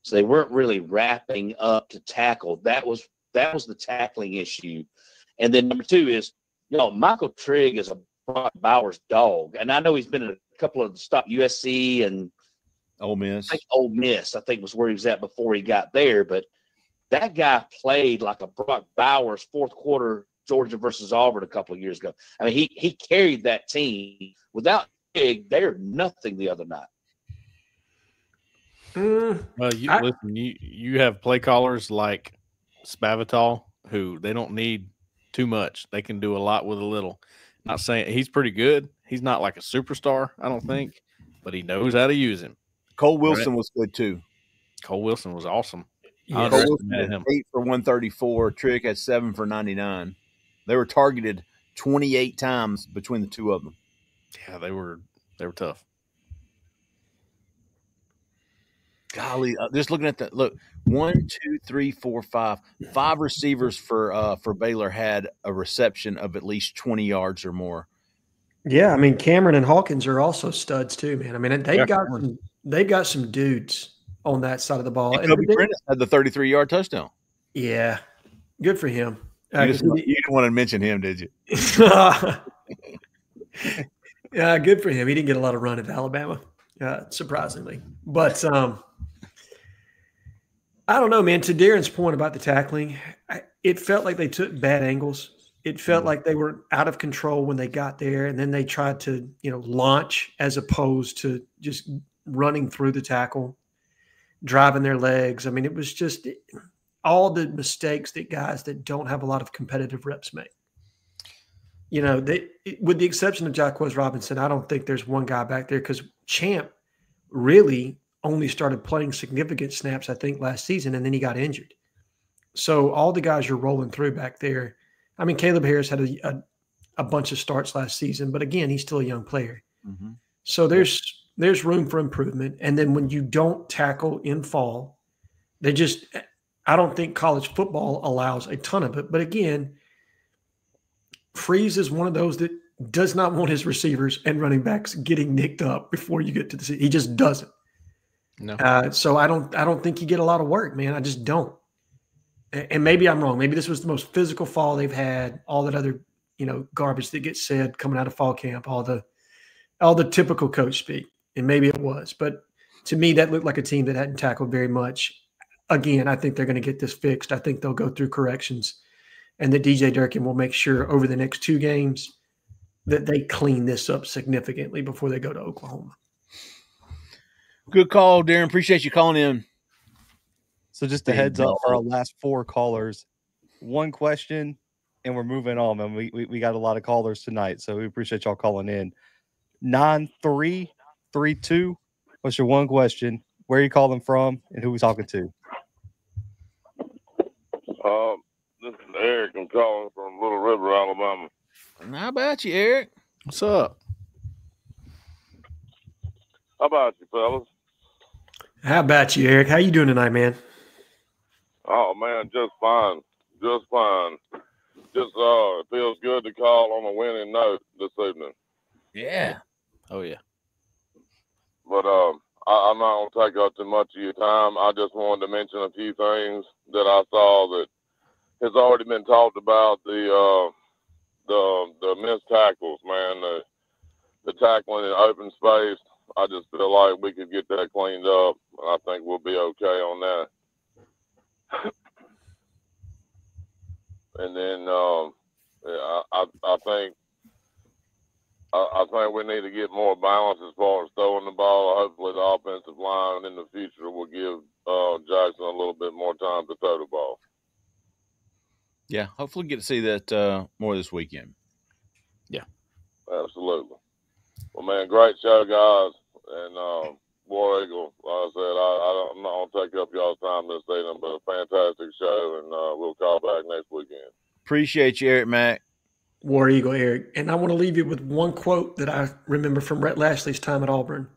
So they weren't really wrapping up to tackle. That was the tackling issue. And then number 2 is, Michael Trigg is a Brock Bowers dog, and I know he's been in a couple of the stop USC and Ole Miss. Ole Miss, I think was where he was at before he got there. But that guy played like a Brock Bowers fourth quarter Georgia versus Auburn a couple of years ago. I mean, he carried that team. Without Trigg, they're nothing the other night. Well, listen, you have play callers like Spavital who they don't need too much. They can do a lot with a little. Not saying he's pretty good. He's not like a superstar, I don't think, but he knows how to use him. Cole Wilson was good too. Cole Wilson was awesome. Yeah, Cole Wilson had 8 for 134. Trigg had 7 for 99. They were targeted 28 times between the two of them. Yeah, they were tough. Golly, just looking at that. Look, 1, 2, 3, 4, 5. 5 receivers for Baylor had a reception of at least 20 yards or more. Yeah, I mean Cameron and Hawkins are also studs too, man. I mean they've got some dudes on that side of the ball. And Kobe Prentice had the 33-yard touchdown. Yeah, good for him. You didn't want to mention him, did you? Yeah, good for him. He didn't get a lot of run at Alabama, surprisingly. But I don't know, man. To Darren's point about the tackling, it felt like they took bad angles. It felt like they were out of control when they got there, and then they tried to, launch as opposed to just running through the tackle, driving their legs. I mean, it was just all the mistakes that guys that don't have a lot of competitive reps make. With the exception of Jacquez Robinson, I don't think there's one guy back there because Champ really only started playing significant snaps, I think, last season, and then he got injured. So all the guys you're rolling through back there, I mean, Caleb Harris had a bunch of starts last season, but again, he's still a young player. Mm-hmm. So there's room for improvement. And then when you don't tackle in fall, I don't think college football allows a ton of it. But again, Freeze is one of those that does not want his receivers and running backs getting nicked up before you get to the season. He just doesn't. No. So I don't think you get a lot of work, man. I just don't. And maybe I'm wrong. Maybe this was the most physical fall they've had. All that other, garbage that gets said coming out of fall camp, all the typical coach speak. And maybe it was, but to me, that looked like a team that hadn't tackled very much. Again, I think they're going to get this fixed. I think they'll go through corrections, and that DJ Durkin will make sure over the next 2 games that they clean this up significantly before they go to Oklahoma. Good call, Darren. Appreciate you calling in. So just a heads up for our last 4 callers. 1 question, and we're moving on, man. We got a lot of callers tonight, so we appreciate y'all calling in. 9332. What's your 1 question? Where are you calling from, and who are we talking to? This is Eric. I'm calling from Little River, Alabama. How about you, Eric? What's up? How about you, fellas? How about you, Eric? How you doing tonight, man? Oh, man, just fine. Just fine. Just it feels good to call on a winning note this evening. Yeah. Oh, yeah. But I'm not going to take up too much of your time. I just wanted to mention a few things that I saw that has already been talked about. The missed tackles, man. The tackling in open space. I just feel like we could get that cleaned up. I think we'll be okay on that. And then I think we need to get more balance as far as throwing the ball. Hopefully the offensive line in the future will give Jackson a little bit more time to throw the ball. Yeah, hopefully get to see that more this weekend. Yeah. Absolutely. Well, man, great show, guys. And War Eagle, like I said, I'm not going to take up y'all's time this evening, but a fantastic show, and we'll call back next weekend. Appreciate you, Eric Mack. War Eagle, Eric. And I want to leave you with 1 quote that I remember from Rhett Lashley's time at Auburn.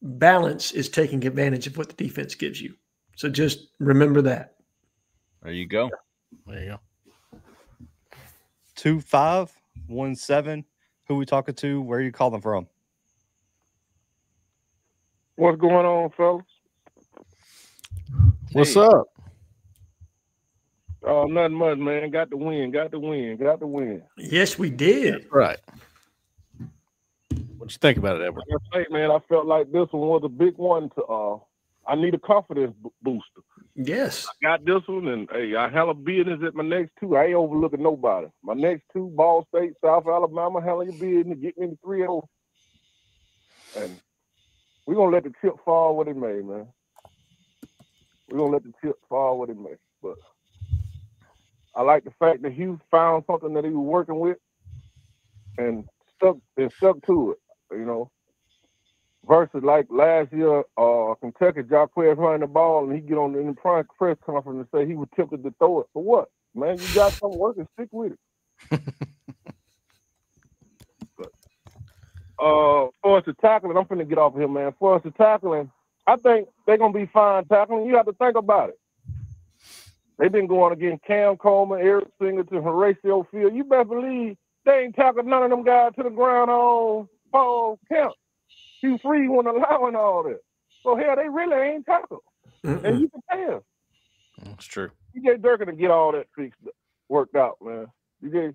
Balance is taking advantage of what the defense gives you. So just remember that. There you go. There you go. 2517. Who we talking to? Where are you calling from? What's going on, fellas? What's up? Oh, nothing much, man. Got the win. Yes, we did. That's right. What you think about it, Edward? Like I say, man, I felt like this one was a big one to I need a confidence booster. Yes. I got this one, and hey, I hella business at my next 2. I ain't overlooking nobody. My next 2, Ball State, South Alabama, hella your business, get me to 3-0. And we're going to let the chip fall what it may, man. We're going to let the chip fall what it may. But I like the fact that Hugh found something that he was working with and stuck to it, Versus like last year, Kentucky, Jacquez running the ball, and he get on in the press conference and say he was tempted to throw it. For what? Man, you got something working, stick with it. But, for us to tackling, I'm finna get off of here, man. For us to tackling, I think they're going to be fine tackling. You have to think about it. They've been going against Cam Coleman, Eric Singleton, Horatio Field. You better believe they ain't tackled none of them guys to the ground on fall camp. Hugh Freeze wasn't allowing all that. So, hell, they really ain't tackled. And you can tell. That's true. DJ Durkin to get all that fixed, worked out, man. DJ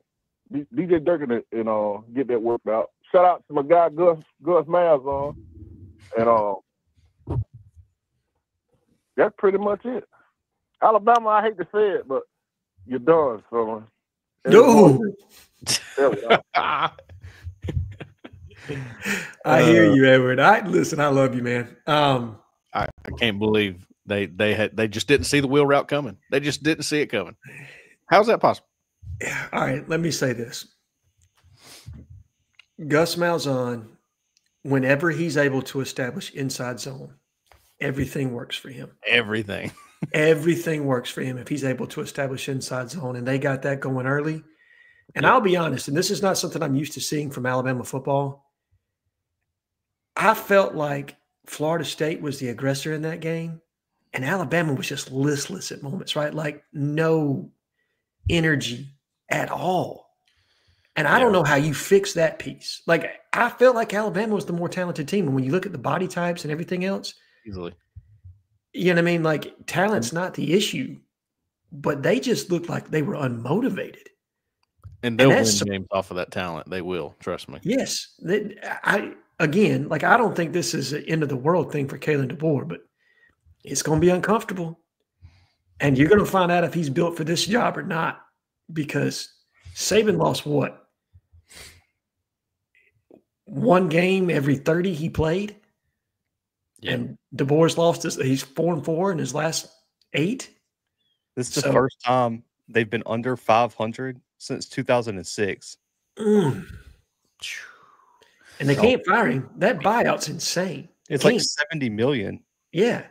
Durkin to get that worked out. Shout out to my guy, Gus Malzahn. And that's pretty much it. Alabama, I hate to say it, but you're done, fella. No. I hear you, Edward. Listen, I love you, man. I can't believe they just didn't see the wheel route coming. They just didn't see it coming. How's that possible? All right, let me say this. Gus Malzahn, whenever he's able to establish inside zone, everything works for him. Everything works for him if he's able to establish inside zone, and they got that going early. And I'll be honest, and this is not something I'm used to seeing from Alabama football. I felt like Florida State was the aggressor in that game, and Alabama was just listless at moments, right? Like no energy at all. And I don't know how you fix that piece. Like, I felt like Alabama was the more talented team. And when you look at the body types and everything else, easily. You know what I mean? Like, talent's not the issue, but they just looked like they were unmotivated. And they'll win games off of that talent. They will, trust me. Yes. I don't think this is an end of the world thing for Kalen DeBoer, but it's going to be uncomfortable. And you're going to find out if he's built for this job or not, because Saban lost what? One game every 30 he played. Yeah. And DeBoer's lost he's 4-4 in his last 8. This is the first time they've been under 500 since 2006. And they can't fire him. That buyout's insane. It's like $70 million. Yeah.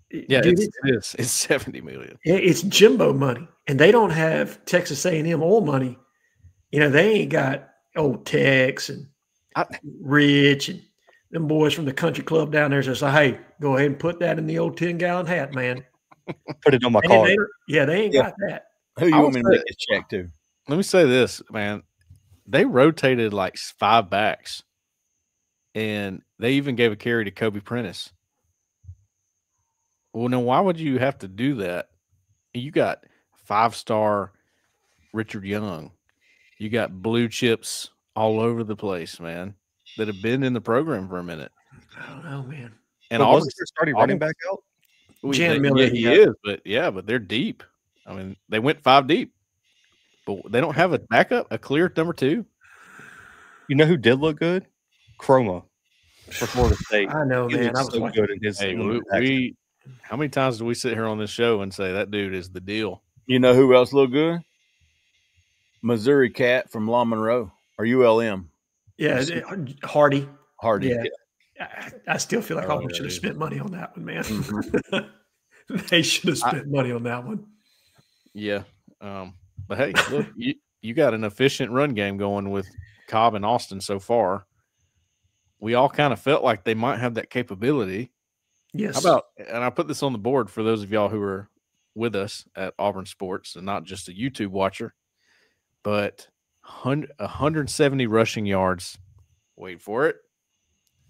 Yeah, dude, it's $70 million. It's Jimbo money. And they don't have Texas A&M oil money. You know, they ain't got old Tex and Rich and them boys from the country club down there say, hey, go ahead and put that in the old 10-gallon hat, man. Put it on my car. They ain't got that. Who you want me to make this check to? Let me say this, man. They rotated like 5 backs, and they even gave a carry to Kobe Prentice. Well, now, why would you have to do that? You got 5-star Richard Young. You got blue chips all over the place, man, that have been in the program for a minute. I don't know, man. And wasn't there starting running back out? Jan Miller, he is, but they're deep. I mean, they went 5 deep, but they don't have a backup, a clear number 2. You know who did look good? Chroma for Florida State. I know, he man. I was so good in his. Hey, how many times do we sit here on this show and say that dude is the deal? You know who else looked good? Missouri Cat from Law Monroe or ULM. Yeah, Hardy. Yeah. I still feel like Auburn should have spent money on that one, man. They should have spent money on that one. Yeah. But hey, look, you got an efficient run game going with Cobb and Austin so far. We all kind of felt like they might have that capability. Yes. How about, and I put this on the board for those of y'all who are with us at Auburn Sports and not just a YouTube watcher, but 170 rushing yards. Wait for it.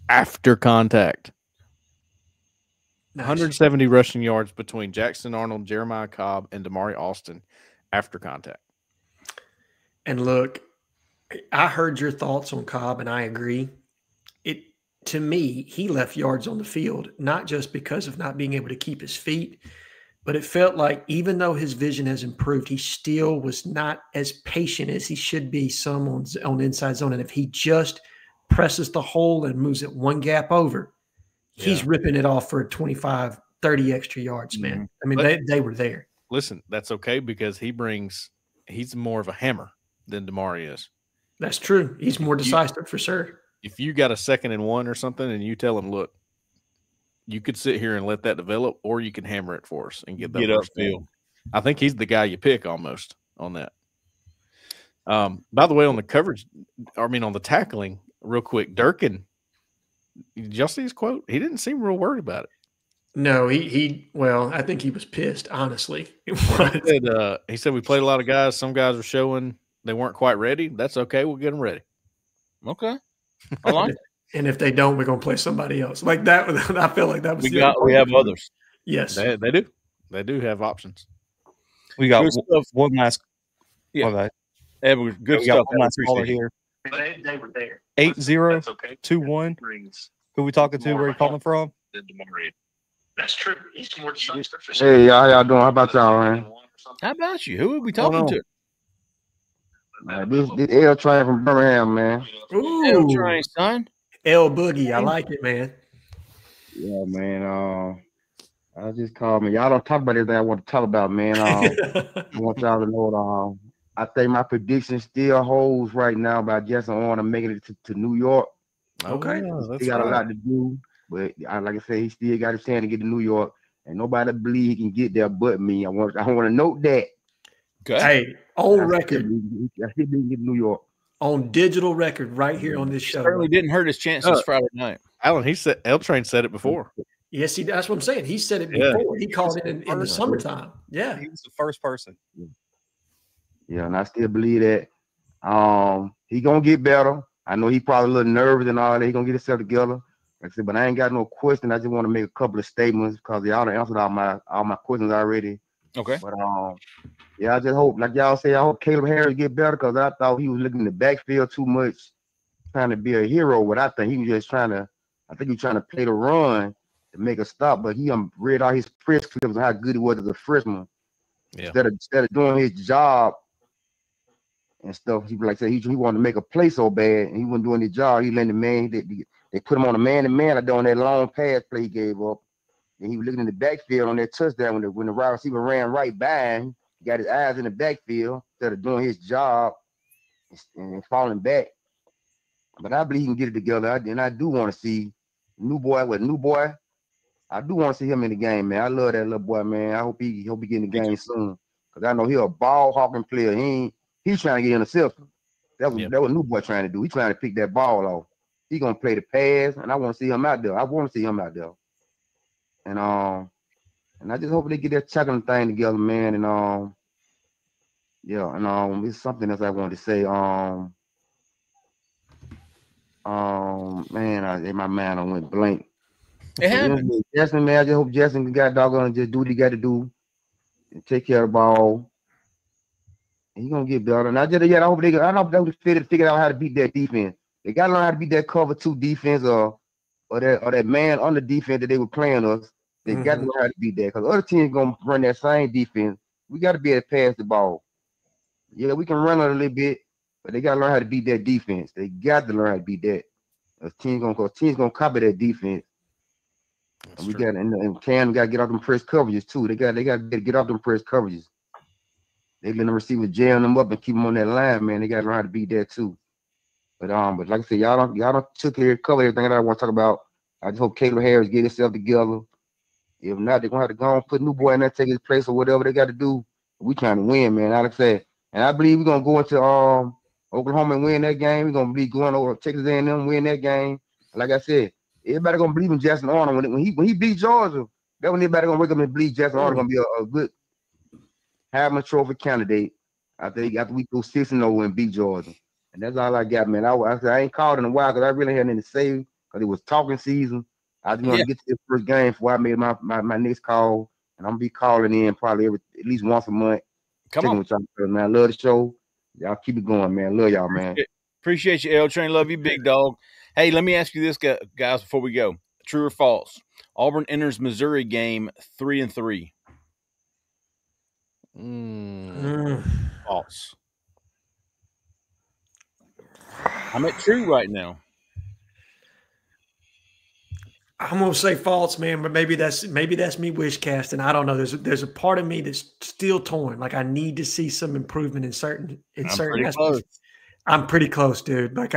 After contact. Nice. 170 rushing yards between Jackson Arnold, Jeremiah Cobb, and Damari Austin after contact. And look, I heard your thoughts on Cobb, and I agree. To me, he left yards on the field, not just because of not being able to keep his feet, but it felt like even though his vision has improved, he still was not as patient as he should be some on inside zone. And if he just presses the hole and moves it one gap over, he's ripping it off for 25, 30 extra yards, man. I mean, they were there. Listen, that's okay because he's more of a hammer than Damari is. That's true. He's more decisive for sure. If you got a 2nd and 1 or something and you tell him, look, you could sit here and let that develop, or you can hammer it for us and get upfield. I think he's the guy you pick almost on that. By the way, on the coverage, on the tackling, real quick, Durkin, did y'all see his quote? He didn't seem real worried about it. No, I think he was pissed, honestly. He said we played a lot of guys. Some guys were showing they weren't quite ready. That's okay. We'll get them ready. Okay. I like it. And if they don't, we're going to play somebody else. Like that, I feel like that was we have others. Yes. They do. They do have options. We got one last. Yeah. Good stuff. One last caller here. They were there. 8021. Who we talking to? Where you calling from? That's true. He's more decisive. Hey, how y'all doing? How about y'all, man? How about you? Who are we talking to? This L Train from Birmingham, man. Ooh, L Train, son. L Boogie, I like it, man. Yeah, man. I just called me. Y'all don't talk about everything I want to talk about, man. I want y'all to know I think my prediction still holds right now about Jackson Arnold making it to New York. Okay, he got a lot to do, but like I said, he still got a chance to get to New York, and nobody believe he can get there but me. I want to note that. Okay. Hey, on record. I still didn't get to New York. On digital record, right here on this show. Certainly didn't hurt his chances Friday night. Alan, L Train said it before. Yes, that's what I'm saying. He said it before. He called it in the summertime. Yeah, he was the first person. Yeah, and I still believe that. He gonna get better. I know he probably a little nervous and all that. He gonna get himself together. Like I said, but I ain't got no question. I just want to make a couple of statements because y'all done answered all my questions already. Okay. But yeah, I just hope, like y'all say, I hope Caleb Harris get better because I thought he was looking in the backfield too much, trying to be a hero. But I think he was just trying to play the run to make a stop. But he read all his press clips on how good he was as a freshman. Yeah. Instead of doing his job and stuff, he like said he wanted to make a play so bad, and he wasn't doing his job. He letting the man they put him on a man-to-man or doing that long pass play he gave up. And he was looking in the backfield on that touchdown when the wide receiver ran right by him. He got his eyes in the backfield instead of doing his job and falling back. But I believe he can get it together. And I do want to see new boy. I do want to see him in the game, man. I love that little boy, man. I hope he get in the game soon. Because I know he's a ball hawking player. He's trying to get interception. That was new boy trying to do. He's trying to pick that ball off. He's gonna play the pass, and I want to see him out there. And I just hope they get that chocolate thing together, man. And it's something else I wanted to say. Man, my mind I went blank. It happened. Justin, man, I just hope Justin got doggone and just do what he got to do and take care of the ball. And he's gonna get better. And I hope they figure out how to beat that defense. They gotta learn how to beat that cover 2 defense or that man on the defense that they were playing us. They got to learn how to beat that because other teams gonna run that same defense. We got to be able to pass the ball. Yeah, we can run it a little bit, but they got to learn how to beat that defense. They got to learn how to beat that. Teams gonna copy that defense. And Cam got to get off them press coverages too. They got to get off them press coverages. They let them receivers jam them up and keep them on that line, man. They got to learn how to beat that too. But like I said, y'all don't cover everything that I want to talk about. I just hope Caleb Harris get himself together. If not, they're gonna have to go and put new boy in there, take his place or whatever they got to do. We trying to win, man. Like I said, and I believe we're gonna go into Oklahoma and win that game. We're gonna be going over Texas A&M, win that game. Like I said, everybody gonna believe in Jackson Arnold when he beat Georgia. That's when everybody gonna wake up and believe Jackson Arnold gonna be a good Heisman Trophy candidate. After we go 6-0 and beat Georgia. And that's all I got, man. I ain't called in a while because I really had nothing to say because it was talking season. I just want to get to this first game before I made my next call. And I'm going to be calling in probably at least once a month. Come on. Man. I love the show. Y'all keep it going, man. Love y'all, man. Appreciate you, L Train. Love you, big dog. Hey, let me ask you this, guys, before we go. True or false? Auburn enters Missouri game 3-3. False. I'm at true right now. I'm gonna say false, man, but maybe that's me wish casting. I don't know. There's a part of me that's still torn. Like I need to see some improvement in certain aspects. Close. I'm pretty close, dude. But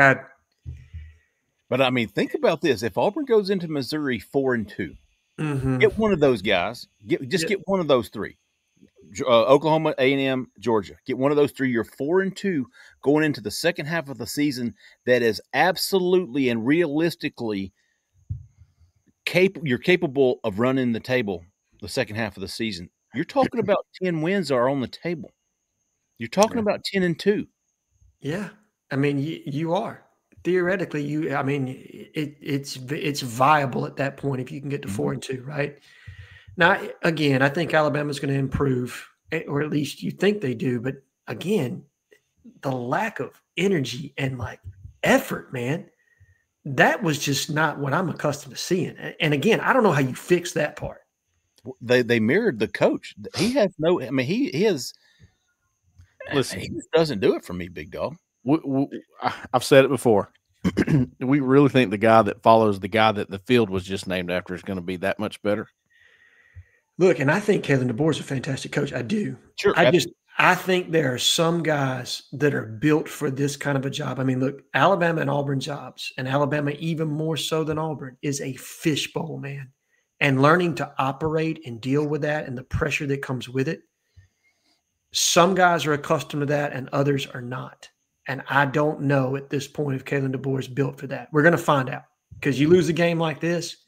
I mean, think about this: if Auburn goes into Missouri 4-2, get one of those guys. Get one of those 3. Oklahoma, A&M, Georgia. Get one of those 3. You're 4-2 going into the second half of the season. That is absolutely and realistically you're capable of running the table the second half of the season. You're talking about 10 wins are on the table. You're talking about 10-2. Yeah, I mean you are theoretically it's viable at that point if you can get to 4-2, right? Now, again, I think Alabama's going to improve, or at least you think they do. But again, the lack of energy and effort, man, that was just not what I'm accustomed to seeing. And again, I don't know how you fix that part. They mirrored the coach. He has no. I mean, he has. Listen, he just doesn't do it for me, big dog. I've said it before. We really think the guy that follows the guy that the field was just named after is going to be that much better. Look, and I think Kalen DeBoer is a fantastic coach. I do. Sure. I think there are some guys that are built for this kind of a job. I mean, look, Alabama and Auburn jobs, and Alabama even more so than Auburn, is a fishbowl, man. And learning to operate and deal with that and the pressure that comes with it. Some guys are accustomed to that and others are not. And I don't know at this point if Kalen DeBoer is built for that. We're going to find out because you lose a game like this,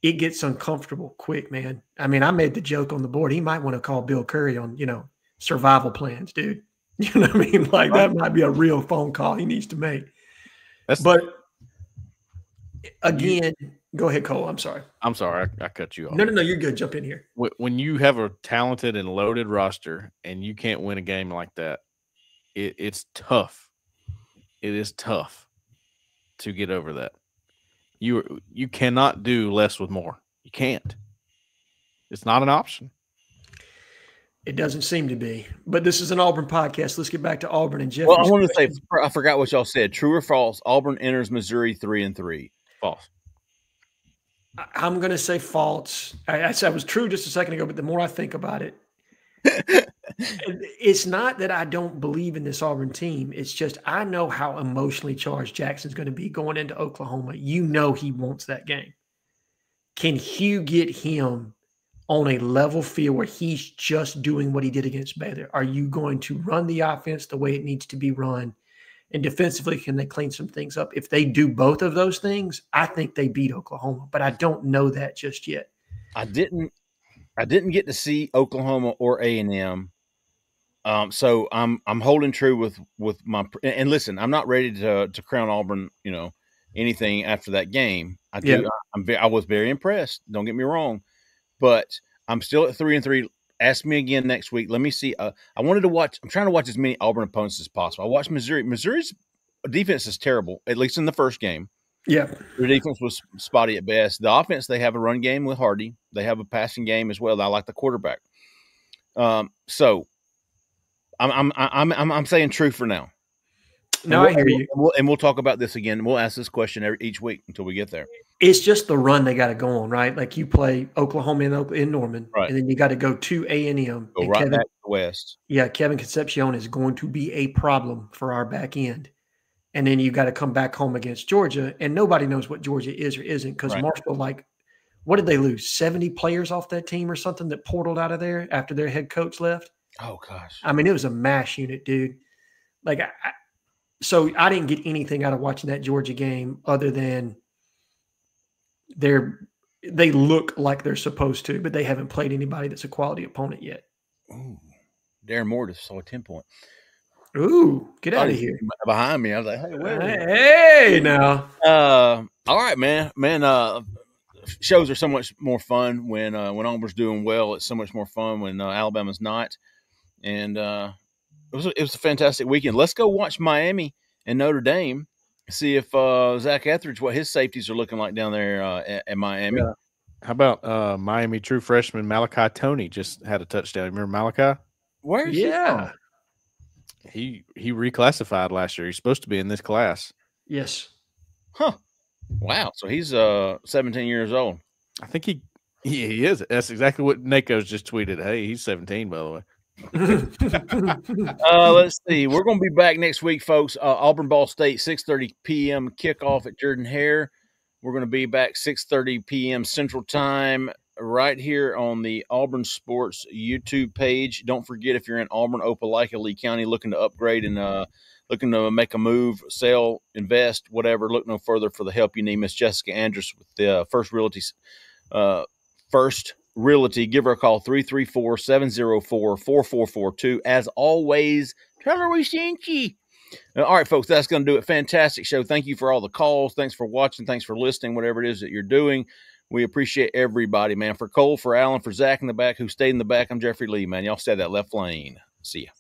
it gets uncomfortable quick, man. I mean, I made the joke on the board. He might want to call Bill Curry on, survival plans, dude. Yeah, I mean, I really do. I mean, I think Alabama's going to improve. Or at least you think they do, but again, I don't know how you fix that part. You know what I mean? Like that might be a real phone call he needs to make. But again, go ahead, Cole. I'm sorry. I'm sorry. I cut you off. No, you're good. Jump in here. When you have a talented and loaded roster and you can't win a game like that, it's tough. It is tough to get over that. You cannot do less with more. You can't. It's not an option. It doesn't seem to be. But this is an Auburn podcast. Let's get back to Auburn and Jeff. Well, I want to say, I forgot what y'all said. True or false? Auburn enters Missouri 3-3. False. I'm going to say false. I said it was true just a second ago, but the more I think about it, it's not that I don't believe in this Auburn team. It's just I know how emotionally charged Jackson's going to be going into Oklahoma. You know he wants that game. Can Hugh get him on a level field where he's just doing what he did against Baylor? Are you going to run the offense the way it needs to be run? And defensively, can they clean some things up? If they do both of those things, I think they beat Oklahoma, but I don't know that just yet. I didn't get to see Oklahoma or A&M. So I'm holding true with my, and listen, I'm not ready to crown Auburn, anything after that game. I was very impressed. Don't get me wrong, but I'm still at 3-3. Ask me again next week. Let me see. I'm trying to watch as many Auburn opponents as possible. I watched Missouri. Missouri's defense is terrible, at least in the first game. Yeah. Their defense was spotty at best. The offense, they have a run game with Hardy. They have a passing game as well. I like the quarterback. So I'm saying true for now. No, I hear you. We'll talk about this again. We'll ask this question each week until we get there. It's just the run they got to go on, right? Like you play Oklahoma in Norman, right, and then you got to go to A&M. Go right back to the West. Yeah, Kevin Concepcion is going to be a problem for our back end. And then you got to come back home against Georgia, and nobody knows what Georgia is or isn't because Marshall, what did they lose? 70 players off that team or something that portaled out of there after their head coach left? Oh, gosh. I mean, it was a mash unit, dude. So I didn't get anything out of watching that Georgia game other than they look like they're supposed to, but they haven't played anybody that's a quality opponent yet. Ooh, Darren Moore just saw a 10-point. Ooh, get out of here. Behind me. I was like, hey, now. All right, man. Shows are so much more fun when Auburn's doing well. It's so much more fun when Alabama's not. And it was a fantastic weekend. Let's go watch Miami and Notre Dame. See if Zach Etheridge, what his safeties are looking like down there at Miami. Yeah. How about Miami true freshman Malachi Toney just had a touchdown. Remember Malachi? Where is he from? He reclassified last year. He's supposed to be in this class. Yes. Huh. Wow. So he's 17 years old. I think he is. That's exactly what Nako's just tweeted. Hey, he's 17, by the way. Let's see. We're going to be back next week, folks. Auburn Ball State, 6:30 p.m. kickoff at Jordan-Hare. We're going to be back 6:30 p.m. Central Time right here on the Auburn Sports YouTube page. Don't forget, if you're in Auburn, Opelika, Lee County, looking to upgrade and looking to make a move, sell, invest, whatever, look no further for the help you need. Miss Jessica Andrus with the First Realty. Give her a call, 334-704-4442. As always, tell her we sent you. All right, folks, that's going to do it. Fantastic show. Thank you for all the calls. Thanks for watching. Thanks for listening, whatever it is that you're doing. We appreciate everybody, man. For Cole, for Alan, for Zach in the back who stayed in the back, I'm Jeffrey Lee, man. Y'all stay that left lane. See ya.